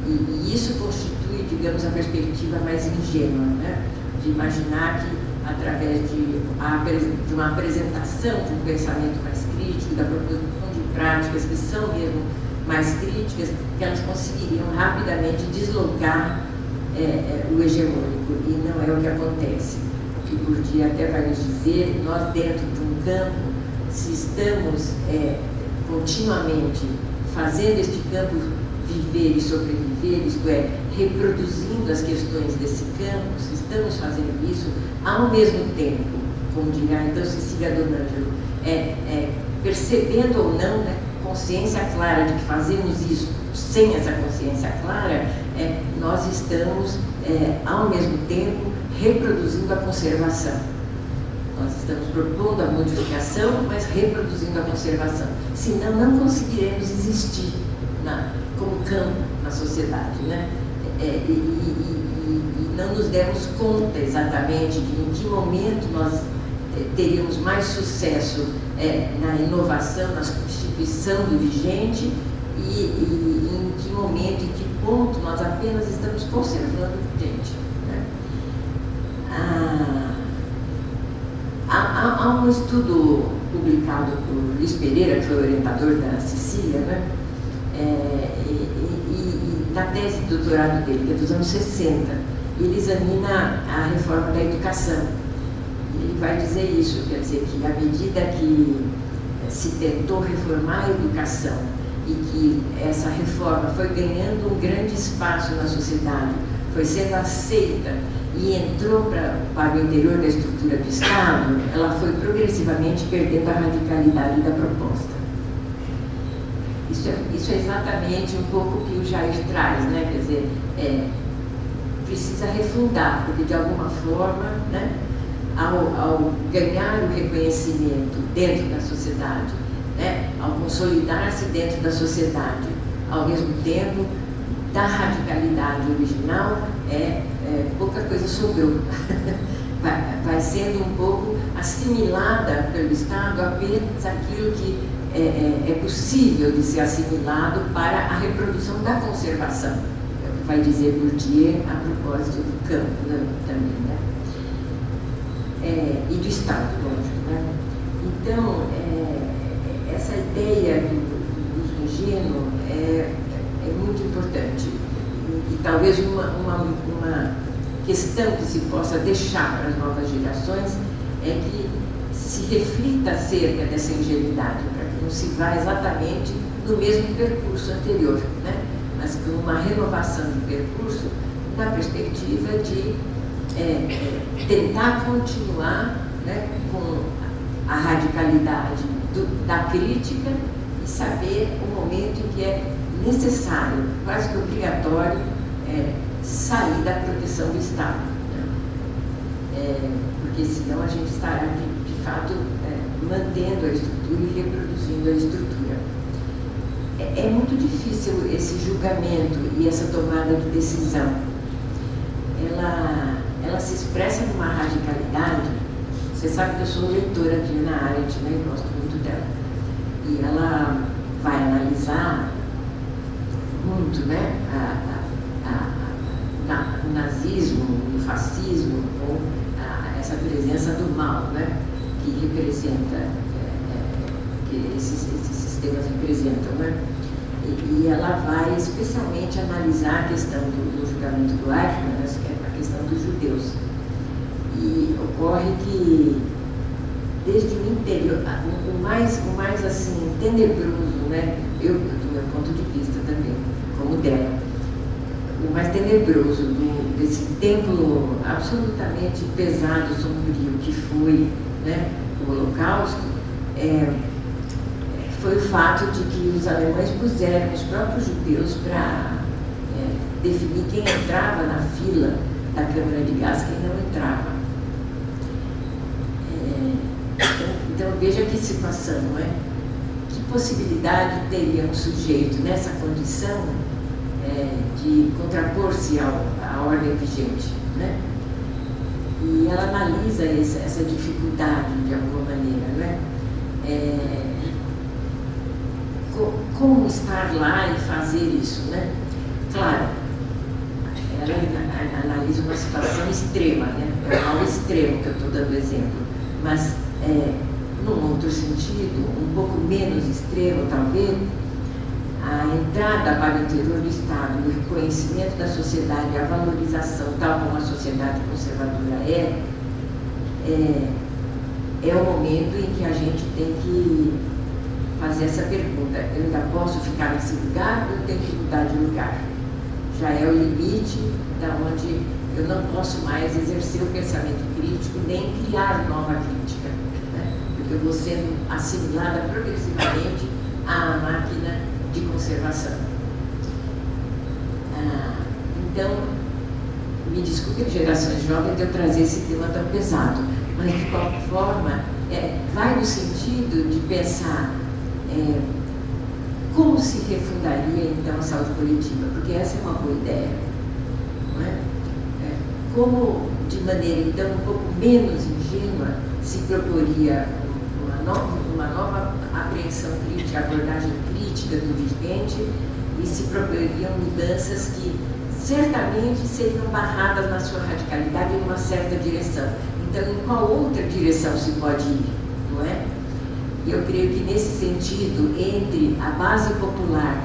E isso constitui, digamos, a perspectiva mais ingênua, né? De imaginar que, através de uma apresentação de um pensamento mais crítico, da proposição de práticas que são mesmo mais críticas, que elas conseguiriam rapidamente deslocar o hegemônico, e não é o que acontece. O que Bourdieu até vai nos dizer: nós, dentro de um campo, se estamos continuamente fazendo este campo viver e sobreviver, isto é, reproduzindo as questões desse campo, se estamos fazendo isso, ao mesmo tempo, como diria então Cecília Donângelo, percebendo ou não, né, consciência clara de que fazemos isso sem essa consciência clara, nós estamos, ao mesmo tempo, reproduzindo a conservação. Nós estamos propondo a modificação, mas reproduzindo a conservação. Senão, não conseguiremos existir como campo na sociedade, né? E não nos demos conta exatamente de em que momento nós teríamos mais sucesso na inovação, na substituição do vigente, e em que momento, em que ponto nós apenas estamos conservando o vigente, né? Há um estudo publicado por Luiz Pereira, que foi o orientador da Cecília, né? E na tese de doutorado dele, que é dos anos 60, ele examina a reforma da educação. Ele vai dizer isso, quer dizer que à medida que se tentou reformar a educação e que essa reforma foi ganhando um grande espaço na sociedade, foi sendo aceita e entrou para o interior da estrutura do Estado, ela foi progressivamente perdendo a radicalidade da proposta. Isso é exatamente um pouco o que o Jair traz, né? Quer dizer, precisa refundar, porque de alguma forma, né, ao ganhar o reconhecimento dentro da sociedade, né, ao consolidar-se dentro da sociedade, ao mesmo tempo, da radicalidade original, pouca coisa sobrou. Vai sendo um pouco assimilada pelo Estado apenas aquilo que é possível de ser assimilado para a reprodução da conservação. É o que vai dizer Bourdieu a propósito do campo, né, também, né? E do Estado, lógico, né? Então, essa ideia do uso ingênuo é muito importante. E talvez uma questão que se possa deixar para as novas gerações é que se reflita acerca dessa ingenuidade, para que não se vá exatamente no mesmo percurso anterior, né? Mas com uma renovação de percurso na perspectiva de tentar continuar, né, com a radicalidade da crítica e saber o momento em que é necessário, quase que obrigatório, sair da proteção do Estado, né? Porque senão a gente estará, de fato, mantendo a estrutura e reproduzindo a estrutura. É muito difícil esse julgamento e essa tomada de decisão. Ela se expressa numa radicalidade. Você sabe que eu sou leitora aqui na Arendt, né? Eu gosto muito dela. E ela vai analisar muito, né, o nazismo, o fascismo, ou essa presença do mal, né, que representa, que esses sistemas representam, né? E ela vai especialmente analisar a questão do julgamento do Eichmann, né, que é a questão dos judeus. E ocorre que, desde o interior, o mais assim, tenebroso, né, do meu ponto de vista também, como dela, o mais tenebroso desse templo absolutamente pesado, sombrio, que foi, né, o Holocausto, foi o fato de que os alemães puseram os próprios judeus para definir quem entrava na fila da câmara de gás e quem não entrava. Então veja que situação, não é? Que possibilidade teria um sujeito nessa condição de contrapor-se à ordem vigente, né? E ela analisa essa dificuldade de alguma maneira, né? Como estar lá e fazer isso, né? Claro, ela analisa uma situação extrema, né? É um mal extremo que eu estou dando exemplo, mas num outro sentido, um pouco menos extremo talvez, a entrada para o interior do Estado, o reconhecimento da sociedade, a valorização, tal como a sociedade conservadora é o momento em que a gente tem que fazer essa pergunta: eu ainda posso ficar nesse lugar ou eu tenho que mudar de lugar? Já é o limite da onde eu não posso mais exercer o pensamento crítico nem criar nova crítica, né? Porque eu vou sendo assimilada progressivamente à máquina de conservação. Então, me desculpe as gerações jovens de eu trazer esse tema tão pesado, mas de qualquer forma vai no sentido de pensar como se refundaria então a saúde coletiva, porque essa é uma boa ideia, não é? Como, de maneira então um pouco menos ingênua, se proporia uma nova apreensão crítica, abordagem crítica do vigente, e se proporiam mudanças que certamente seriam barradas na sua radicalidade em uma certa direção. Então, em qual outra direção se pode ir, não é? Eu creio que nesse sentido, entre a base popular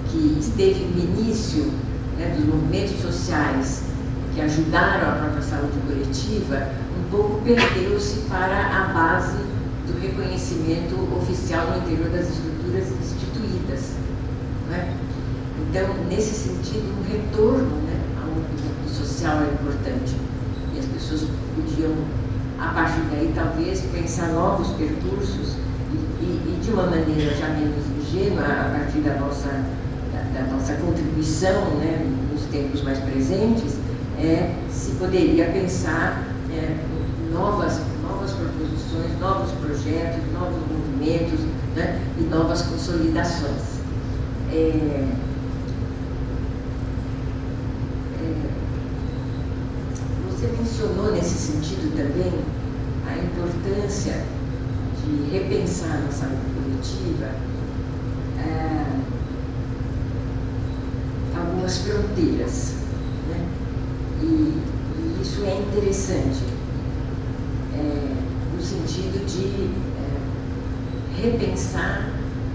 que esteve no início, né, dos movimentos sociais que ajudaram a própria saúde coletiva, um pouco perdeu-se para a base do reconhecimento oficial no interior das estruturas instituídas, né? Então, nesse sentido, um retorno, né, ao movimento social é importante, e as pessoas podiam, a partir daí, talvez, pensar novos percursos e de uma maneira já menos ingênua, a partir da nossa contribuição, né, nos tempos mais presentes, se poderia pensar novas proposições, novos projetos, novos movimentos, né, e novas consolidações. Você mencionou nesse sentido também a importância de repensar a saúde coletiva algumas fronteiras, né? E isso é interessante, no sentido de repensar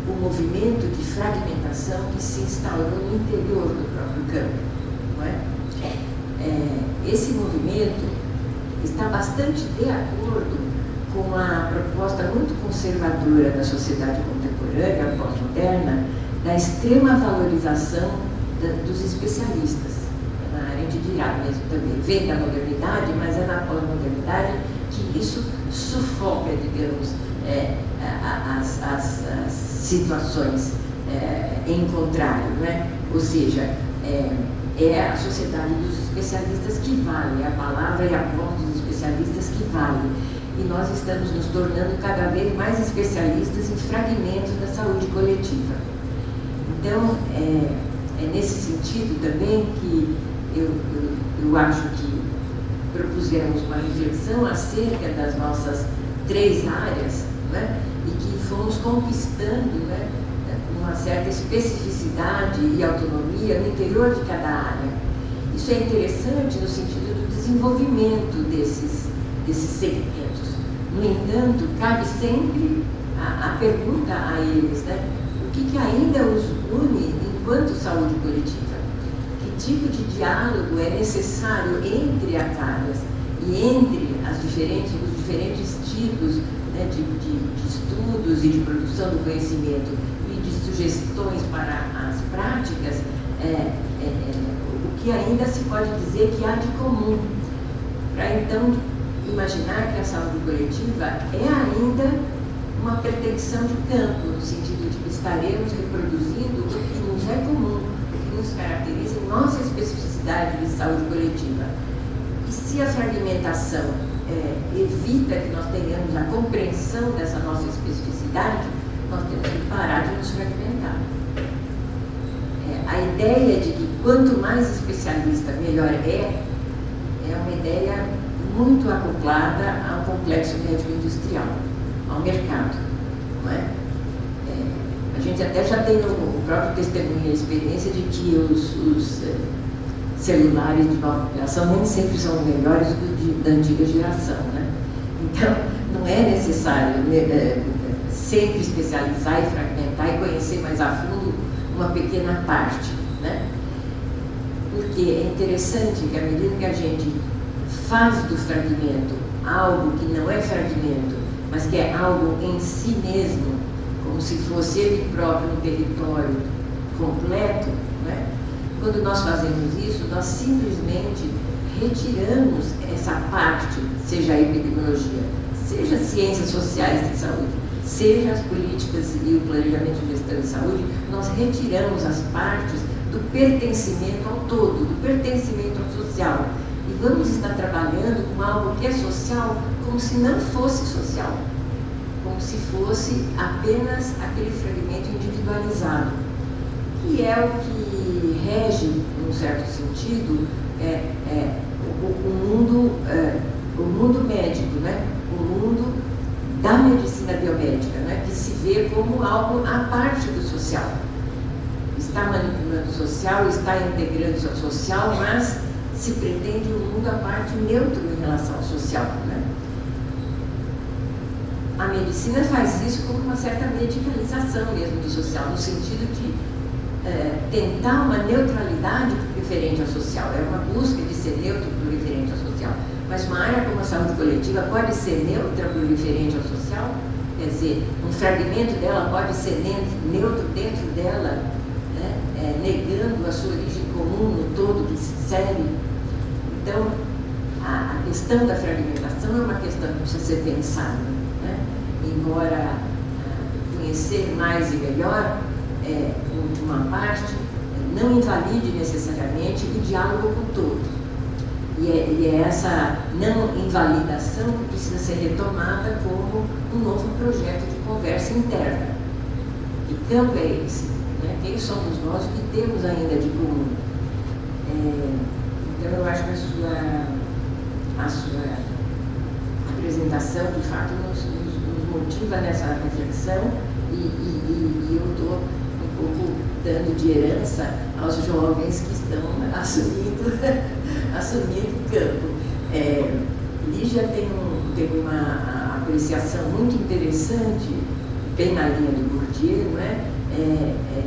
o movimento de fragmentação que se instaurou no interior do próprio campo, não é? Esse movimento está bastante de acordo com a proposta muito conservadora da sociedade contemporânea, pós-moderna, da extrema valorização dos especialistas. A Arendt dirá mesmo também, vem da modernidade, mas é na pós-modernidade que isso sufoca, digamos, as situações em contrário, né? Ou seja, é a sociedade dos especialistas que vale, é a palavra e a voz dos especialistas que vale. E nós estamos nos tornando cada vez mais especialistas em fragmentos da saúde coletiva. Então, é nesse sentido também que eu acho que propusemos uma reflexão acerca das nossas 3 áreas, né, e que fomos conquistando, né, uma certa especificidade e autonomia no interior de cada área. Isso é interessante no sentido do desenvolvimento desses segmentos. No entanto, cabe sempre a pergunta a eles, né, o que ainda os une enquanto saúde coletiva? Que tipo de diálogo é necessário entre as áreas e entre os diferentes tipos, né, de estudos e de produção do conhecimento e de sugestões para as práticas, o que ainda se pode dizer que há de comum, para então imaginar que a saúde coletiva é ainda uma pretensão de campo, no sentido de que estaremos reproduzindo o que nos é comum, o que nos caracteriza em nossa especificidade de saúde coletiva. E se a fragmentação evita que nós tenhamos a compreensão dessa nossa especificidade, nós temos que parar de nos fragmentar. A ideia de que quanto mais especialista, melhor é uma ideia muito acoplada ao complexo médico-industrial, ao mercado, não é? A gente até já tem o próprio testemunho e a experiência de que os celulares de nova geração nem sempre são melhores do da antiga geração, né? Então, não é necessário sempre especializar e fragmentar e conhecer mais a fundo uma pequena parte, né? Porque é interessante que à medida que a gente faz do fragmento algo que não é fragmento, mas que é algo em si mesmo, como se fosse ele próprio um território completo, né? Quando nós fazemos isso, nós simplesmente retiramos essa parte, seja a epidemiologia, seja as ciências sociais de saúde, seja as políticas e o planejamento de gestão de saúde, nós retiramos as partes do pertencimento ao todo, do pertencimento ao social. E vamos estar trabalhando com algo que é social como se não fosse social, como se fosse apenas aquele fragmento individualizado, que é o que rege, num certo sentido, o mundo médico, né? O mundo da medicina biomédica, né? Que se vê como algo à parte do social. Está manipulando o social, está integrando o social, mas se pretende um mundo à parte neutro em relação ao social, né? A medicina faz isso com uma certa medicalização mesmo do social, no sentido de tentar uma neutralidade referente ao social. É uma busca de ser neutro por referente ao social. Mas uma área como a saúde coletiva pode ser neutra por referente ao social? Quer dizer, um fragmento dela pode ser neutro dentro dela, né? Negando a sua origem comum no todo que se segue. Então, a questão da fragmentação é uma questão que precisa ser pensada, né? Embora conhecer mais e melhor uma parte, não invalide necessariamente o diálogo com o todo. E é essa não invalidação que precisa ser retomada como um novo projeto de conversa interna. Que campo é esse? Né? Quem somos nós? O que temos ainda de comum? Então, eu acho que a sua apresentação, de fato, nos motiva nessa reflexão e eu estou um pouco dando de herança aos jovens que estão assumindo o campo. Lígia tem uma apreciação muito interessante, bem na linha do Bourdieu, não é?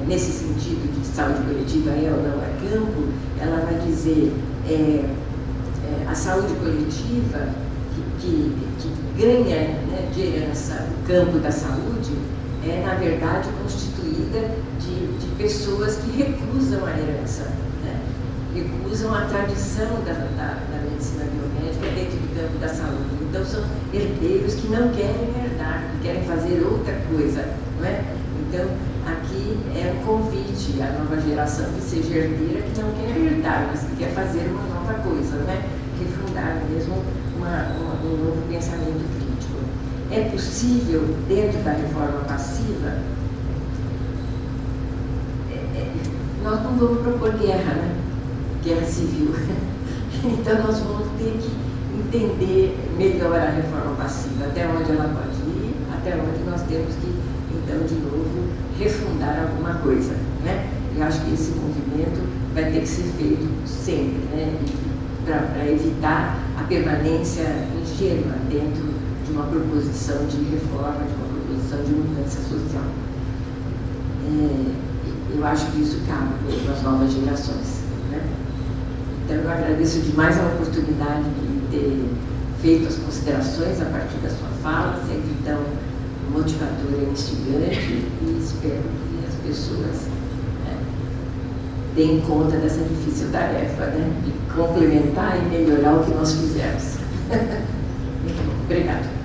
Nesse sentido de saúde coletiva é ou não é campo, ela vai dizer a saúde coletiva que ganha, né, de herança o campo da saúde é, na verdade, constituída de pessoas que recusam a herança, né? Recusam a tradição da medicina biomédica dentro do campo da saúde. Então, são herdeiros que não querem herdar, que querem fazer outra coisa, não é? Então, aqui que é um convite à nova geração que seja herdeira, que não quer herdar, mas que quer fazer uma nova coisa, né? Refundar mesmo um novo pensamento crítico. É possível, dentro da reforma passiva, nós não vamos propor guerra, né? Guerra civil. Então nós vamos ter que entender melhor a reforma passiva, até onde ela pode ir, até onde nós temos que, então, de novo, refundar alguma coisa, né? Eu acho que esse movimento vai ter que ser feito sempre, né? Para evitar a permanência ingênua dentro de uma proposição de reforma, de uma proposição de mudança social. Eu acho que isso cabe para as novas gerações, né? Então, eu agradeço demais a oportunidade de ter feito as considerações a partir da sua fala, sempre tão motivadora e instigante, e espero que as pessoas deem conta dessa difícil tarefa, né, de complementar e melhorar o que nós fizemos. Muito bom. Obrigada.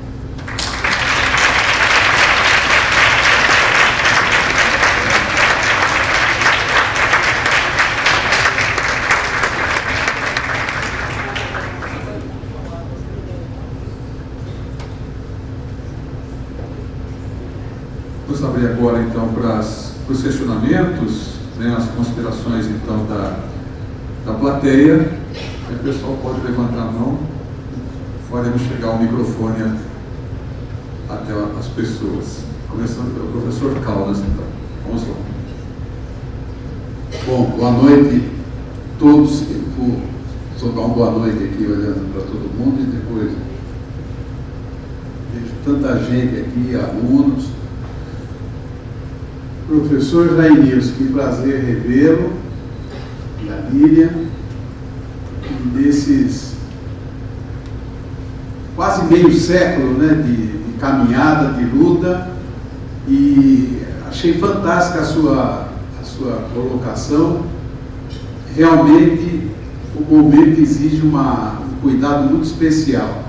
Vamos abrir agora, então, para os questionamentos, né, as considerações, então, da plateia. O pessoal pode levantar a mão, podemos chegar ao microfone até as pessoas. Começando pelo professor Caldas, então. Vamos lá. Bom, boa noite a todos. Eu vou só dar uma boa noite aqui, olhando para todo mundo, e depois vejo tanta gente aqui, alunos. Professor Jair, que prazer revê-lo, e a Lília, e desses quase meio século, né, de caminhada, de luta, e achei fantástica a sua colocação. Realmente o momento exige um cuidado muito especial,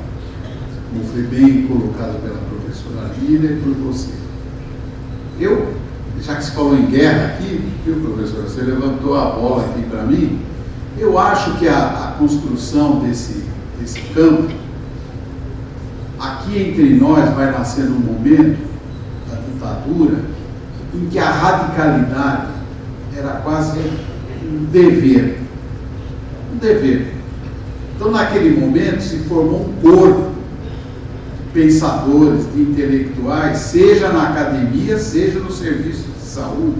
como foi bem colocado pela professora Lília e por você. Já que se falou em guerra aqui, viu, professora, você levantou a bola aqui para mim, eu acho que a construção desse campo, aqui entre nós vai nascendo um momento da ditadura em que a radicalidade era quase um dever. Um dever. Então, naquele momento, se formou um corpo de pensadores, de intelectuais, seja na academia, seja no serviço de saúde.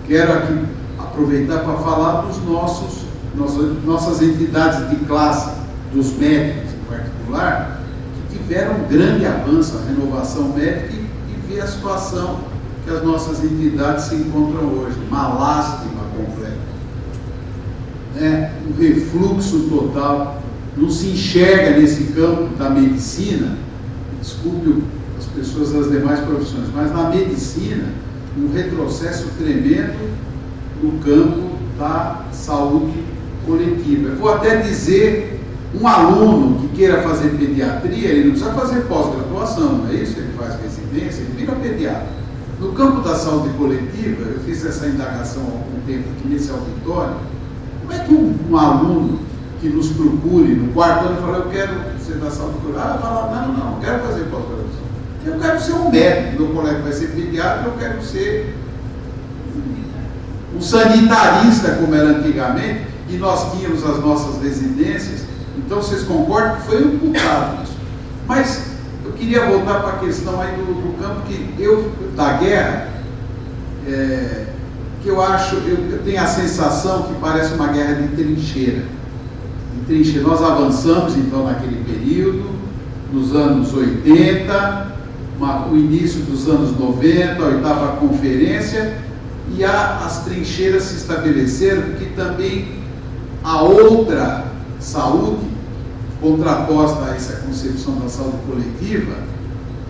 Quero aqui aproveitar para falar dos nossas entidades de classe, dos médicos em particular, que tiveram um grande avanço na renovação médica e ver a situação que as nossas entidades se encontram hoje, uma lástima completa, um refluxo total, não se enxerga nesse campo da medicina, desculpe as pessoas das demais profissões, mas na medicina, um retrocesso tremendo no campo da saúde coletiva. Eu vou até dizer, um aluno que queira fazer pediatria, ele não precisa fazer pós-graduação, não é isso? Ele faz residência, ele vira pediatra. No campo da saúde coletiva, eu fiz essa indagação há algum tempo aqui nesse auditório, como é que um aluno que nos procure no quarto ano fala, eu quero ser da saúde coletiva, fala, não quero fazer pós-graduação. Eu quero ser um médico, meu colega vai ser pediatra, eu quero ser um sanitarista, como era antigamente, e nós tínhamos as nossas residências. Então, vocês concordam que foi um bocado isso. Mas eu queria voltar para a questão aí do campo da guerra, que eu acho, eu tenho a sensação que parece uma guerra de trincheira. Nós avançamos, então, naquele período, nos anos 80, o início dos anos 90, a 8ª conferência, e as trincheiras se estabeleceram, porque também a outra saúde, contraposta a essa concepção da saúde coletiva,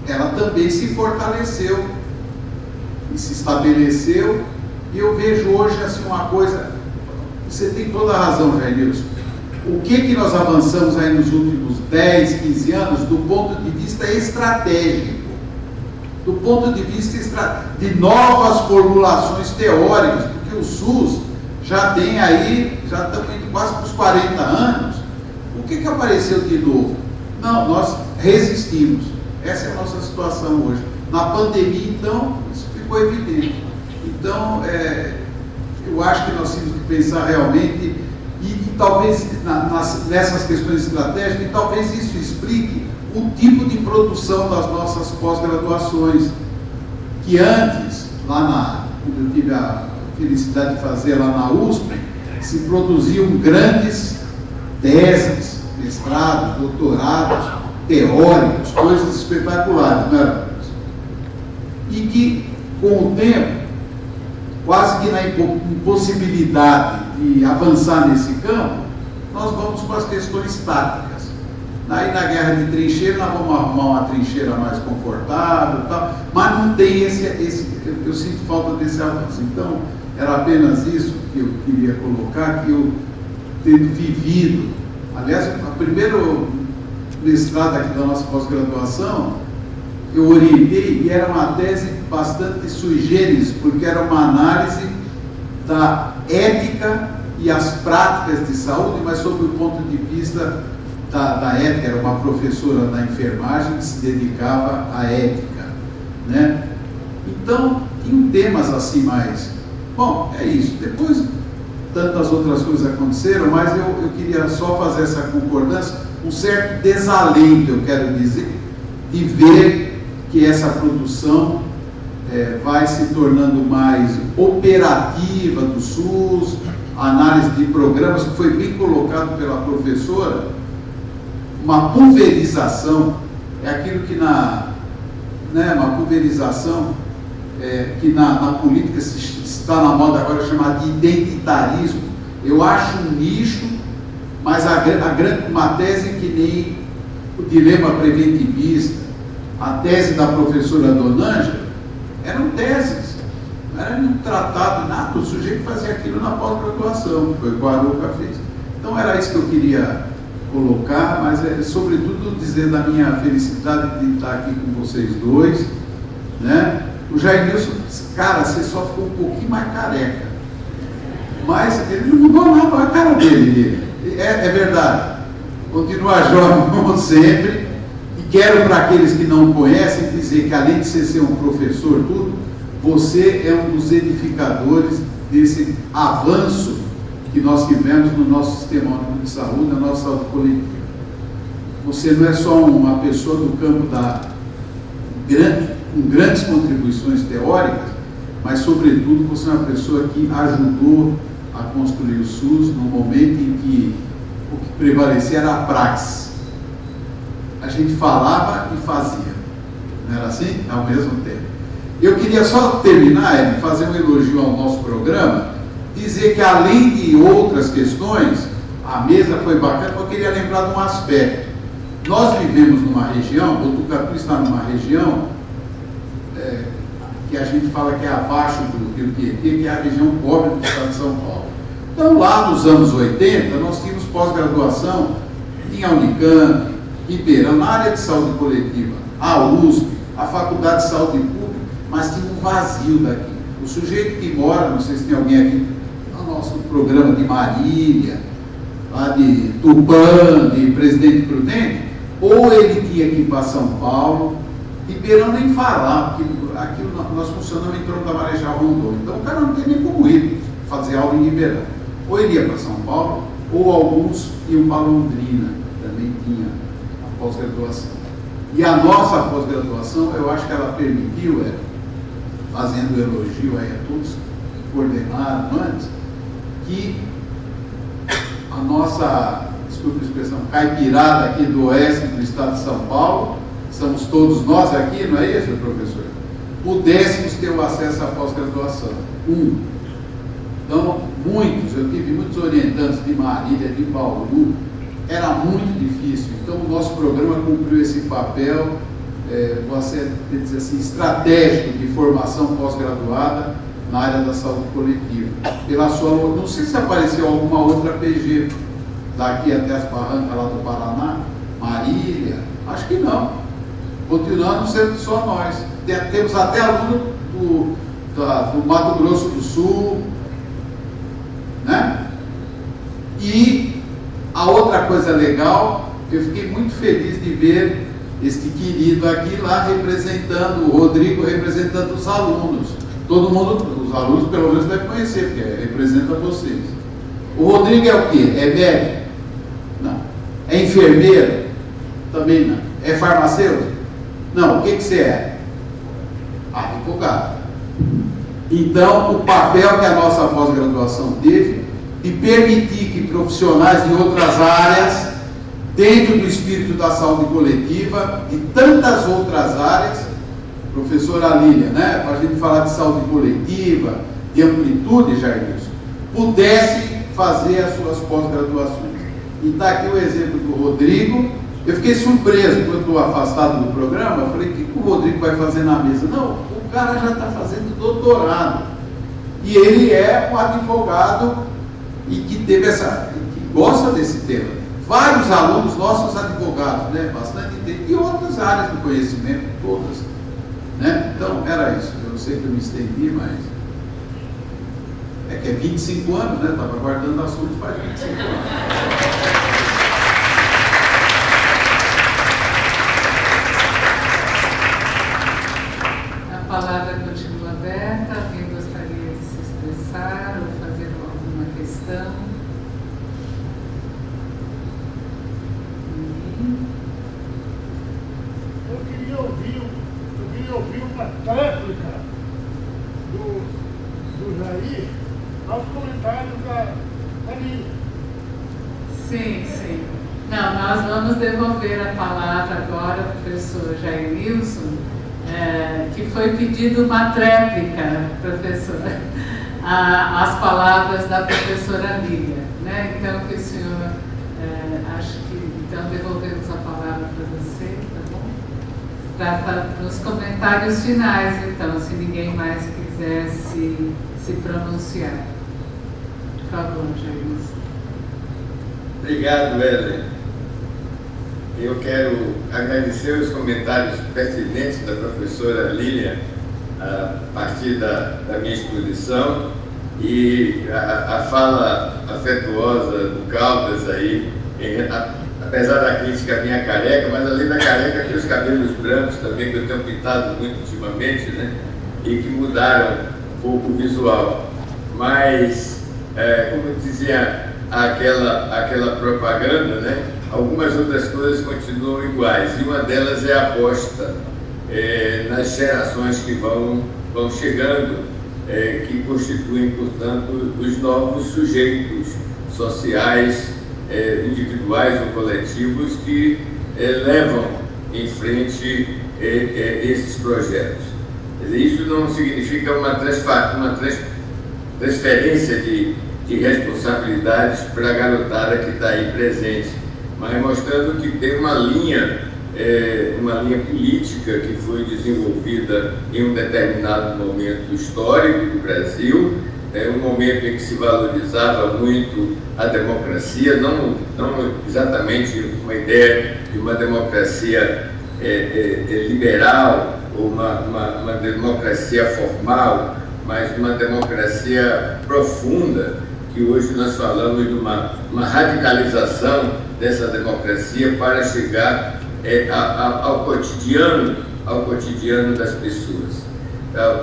ela também se fortaleceu e se estabeleceu, e eu vejo hoje assim uma coisa, você tem toda a razão, Jair Nilson, o que nós avançamos aí nos últimos 10, 15 anos do ponto de vista estratégico, do ponto de vista de novas formulações teóricas, porque o SUS já tem aí, já estamos indo quase para os 40 anos. O que apareceu de novo? Não, nós resistimos. Essa é a nossa situação hoje. Na pandemia, então, isso ficou evidente. Então, eu acho que nós temos que pensar realmente, e talvez nessas questões estratégicas, e talvez isso explique o tipo de produção das nossas pós-graduações, que antes, quando eu tive a felicidade de fazer lá na USP, se produziam grandes teses, mestrados, doutorados, teóricos, coisas espetaculares, não era? E que, com o tempo, quase que na impossibilidade de avançar nesse campo, nós vamos para as questões táticas. Aí na guerra de trincheira, nós vamos arrumar uma trincheira mais confortável, tal, mas não tem eu sinto falta desse avanço. Então, era apenas isso que eu queria colocar, que eu tendo vivido, aliás, o primeiro mestrado aqui da nossa pós-graduação, eu orientei, e era uma tese bastante sui generis, porque era uma análise da ética e as práticas de saúde, mas sob o ponto de vista da ética. Era uma professora da enfermagem que se dedicava à ética, né? Então, tinham temas assim mais... Bom, é isso. Depois, tantas outras coisas aconteceram, mas eu queria só fazer essa concordância, um certo desalento, eu quero dizer, de ver que essa produção vai se tornando mais operativa do SUS, análise de programas, que foi bem colocado pela professora, uma pulverização, é aquilo que uma pulverização que na política está na moda agora chamada de identitarismo. Eu acho um nicho, mas uma tese que nem o dilema preventivista, a tese da professora Dona Ângela, eram teses, não era nenhum tratado, nada, o sujeito fazia aquilo na pós-graduação, foi o que o Arouca fez. Então era isso que eu queria colocar, mas sobretudo dizer da minha felicidade de estar aqui com vocês dois, né? O Jair Nilson, cara, você só ficou um pouquinho mais careca, mas ele não mudou nada a cara dele, é verdade, continua jovem como sempre. Quero, para aqueles que não conhecem, dizer que, além de você ser um professor, tudo, você é um dos edificadores desse avanço que nós tivemos no nosso sistema único de saúde, na nossa saúde coletiva. Você não é só uma pessoa do campo com grandes contribuições teóricas, mas, sobretudo, você é uma pessoa que ajudou a construir o SUS no momento em que o que prevalecia era a praxis. A gente falava e fazia, não era assim? Ao mesmo tempo. Eu queria só terminar, fazer um elogio ao nosso programa, dizer que, além de outras questões, a mesa foi bacana, eu queria lembrar de um aspecto. Nós vivemos numa região, Botucatu está numa região que a gente fala que é abaixo do Rio Tietê, que é a região pobre do estado de São Paulo. Então, lá nos anos 80, nós tínhamos pós-graduação em Unicamp, Ribeirão, na área de saúde coletiva, a USP, a Faculdade de Saúde Pública, mas tinha um vazio daqui. O sujeito que mora, não sei se tem alguém aqui no nosso programa de Marília, lá de Tupã, de Presidente Prudente, ou ele tinha que ir para São Paulo, Ribeirão nem falar, porque aqui nós funcionamos em torno da Marechal Rondon, então o cara não tem nem como ir fazer aula em Ribeirão. Ou ele ia para São Paulo, ou alguns iam para Londrina, também tinha a pós-graduação. E a nossa pós-graduação, eu acho que ela permitiu, fazendo elogio aí a todos que coordenaram antes, que a nossa, desculpe a expressão, caipirada aqui do oeste do estado de São Paulo, estamos todos nós aqui, não é isso, professor? Pudéssemos ter o acesso à pós-graduação. Então, eu tive muitos orientantes de Marília, de Bauru, era muito difícil. Então, o nosso programa cumpriu esse papel, você dizer assim, estratégico de formação pós-graduada na área da saúde coletiva. Pela sua, não sei se apareceu alguma outra PG daqui até as barrancas lá do Paraná, Marília, acho que não. Continuamos sendo só nós. temos até aluno do Mato Grosso do Sul, né? E a outra coisa legal, eu fiquei muito feliz de ver este querido aqui lá representando, o Rodrigo representando os alunos. Todo mundo, os alunos pelo menos devem conhecer, porque representa vocês. O Rodrigo é o quê? É médico? Não. É enfermeiro? Também não. É farmacêutico? Não. O que você é? Advogado. Então, o papel que a nossa pós-graduação teve de permitir que profissionais de outras áreas, dentro do espírito da saúde coletiva, e tantas outras áreas, professora Lília, né, para a gente falar de saúde coletiva, de amplitude, Jairson, pudesse fazer as suas pós-graduações. E está aqui o exemplo do Rodrigo. Eu fiquei surpreso quando estou afastado do programa. Eu falei, o que o Rodrigo vai fazer na mesa? Não, o cara já está fazendo doutorado. E ele é um advogado e que teve que gosta desse tema. Vários alunos nossos advogados, né? Bastante tempo, e outras áreas do conhecimento, todas. Né? Então, era isso. Eu sei que eu me estendi, mas é que é 25 anos, né? Estava guardando assuntos faz 25 anos. A palavra continua aberta. Alguém gostaria de se expressar ou fazer alguma questão? Eu queria ouvir uma tréplica do Jair aos comentários da Lília. Sim, sim. Não, nós vamos devolver a palavra agora ao professor Jair Nilson, que foi pedido uma tréplica, professor, às palavras da professora Lília, né? Então, que o senhor, acho que, então, devolvemos a palavra para você, tá bom? Para os comentários finais, então, se ninguém mais quiser se pronunciar. Por favor, Jair Nilson. Obrigado, Ellen. Eu quero agradecer os comentários pertinentes da professora Lília a partir da minha exposição e a fala afetuosa do Caldas aí, apesar da crítica à minha careca, mas além da careca tem os cabelos brancos também, que eu tenho pintado muito ultimamente, né? E que mudaram um pouco o visual. Mas, como dizia aquela propaganda, né? Algumas outras coisas continuam iguais, e uma delas é a aposta nas gerações que vão chegando, que constituem, portanto, os novos sujeitos sociais, individuais ou coletivos que levam em frente esses projetos. Isso não significa uma transferência de responsabilidades para a garotada que está aí presente, mas mostrando que tem uma linha política que foi desenvolvida em um determinado momento histórico do Brasil, um momento em que se valorizava muito a democracia, não exatamente uma ideia de uma democracia liberal ou uma democracia formal, mas uma democracia profunda, que hoje nós falamos de uma radicalização dessa democracia para chegar ao cotidiano das pessoas.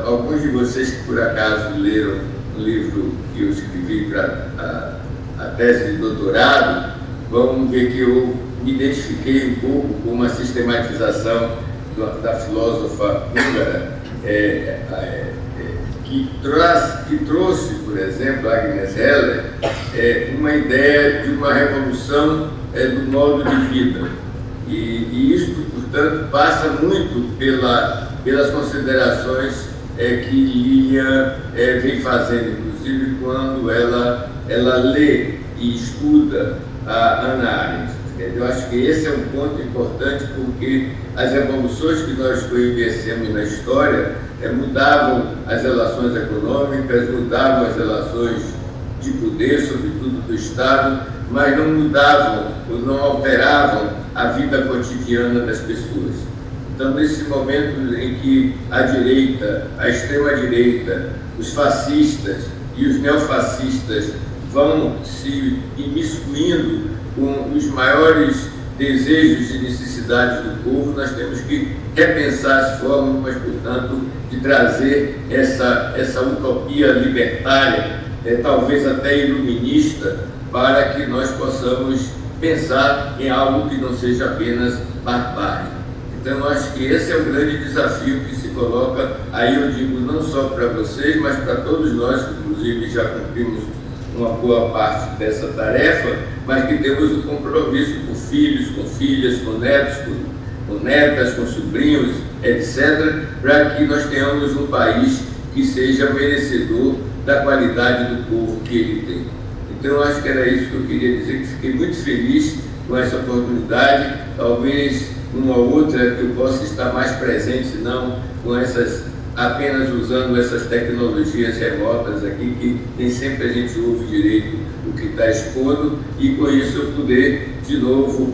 Alguns de vocês que por acaso leram um livro que eu escrevi para a tese de doutorado, vão ver que eu me identifiquei um pouco com uma sistematização da filósofa húngara, que trouxe, por exemplo, Agnes Heller, uma ideia de uma revolução do modo de vida. E isto, portanto, passa muito pelas considerações que Lília vem fazendo, inclusive quando ela lê e estuda a Hannah Arendt. Eu acho que esse é um ponto importante, porque as revoluções que nós conhecemos na história mudavam as relações econômicas, mudavam as relações de poder, sobretudo do Estado, mas não mudavam ou não alteravam a vida cotidiana das pessoas. Então, nesse momento em que a direita, a extrema-direita, os fascistas e os neofascistas vão se imiscuindo com os maiores desejos e necessidades do povo, nós temos que repensar as formas, mas, portanto, de trazer essa utopia libertária, talvez até iluminista, para que nós possamos pensar em algo que não seja apenas barbárie. Então, eu acho que esse é o grande desafio que se coloca, aí eu digo não só para vocês, mas para todos nós, que inclusive já cumprimos uma boa parte dessa tarefa, mas que temos o compromisso com filhos, com filhas, com netos, com netas, com sobrinhos, etc., para que nós tenhamos um país que seja merecedor da qualidade do povo que ele tem. Então, eu acho que era isso que eu queria dizer, que fiquei muito feliz com essa oportunidade, talvez uma outra que eu possa estar mais presente, não com essas, apenas usando essas tecnologias remotas aqui, que nem sempre a gente ouve direito o que está expondo, e com isso eu poder, de novo,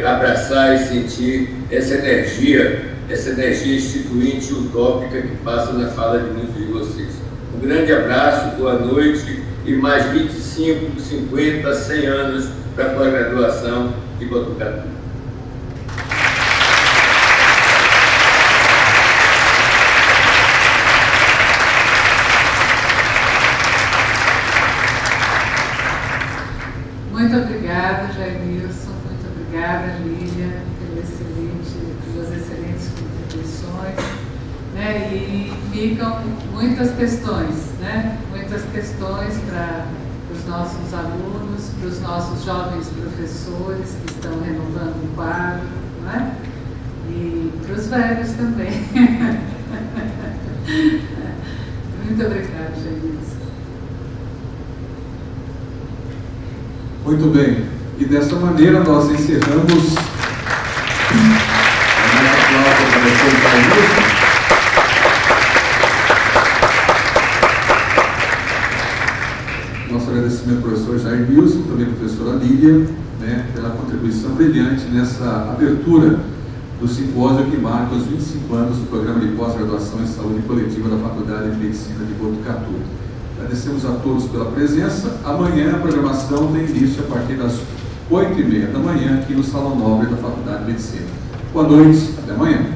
abraçar e sentir essa energia instituinte, utópica, que passa na fala de muitos de vocês. Um grande abraço, boa noite, e mais 25, 50, 100 anos para a pós-graduação de Botucatu. Muito obrigada, Jairmilson, muito obrigada, Lília, pelas excelentes contribuições, né? E ficam muitas questões, né? Muitas questões para os nossos alunos, para os nossos jovens professores que estão renovando o quadro, né? E para os velhos também. Muito obrigada, Jairmilson. Muito bem, e dessa maneira nós encerramos a nossa aula para o nosso agradecimento ao professor Jairmilson, também à professora Lília, né, pela contribuição brilhante nessa abertura do simpósio que marca os 25 anos do Programa de Pós-Graduação em Saúde Coletiva da Faculdade de Medicina de Botucatu. Agradecemos a todos pela presença. Amanhã a programação tem início a partir das 8h30 da manhã aqui no Salão Nobre da Faculdade de Medicina. Boa noite, até amanhã.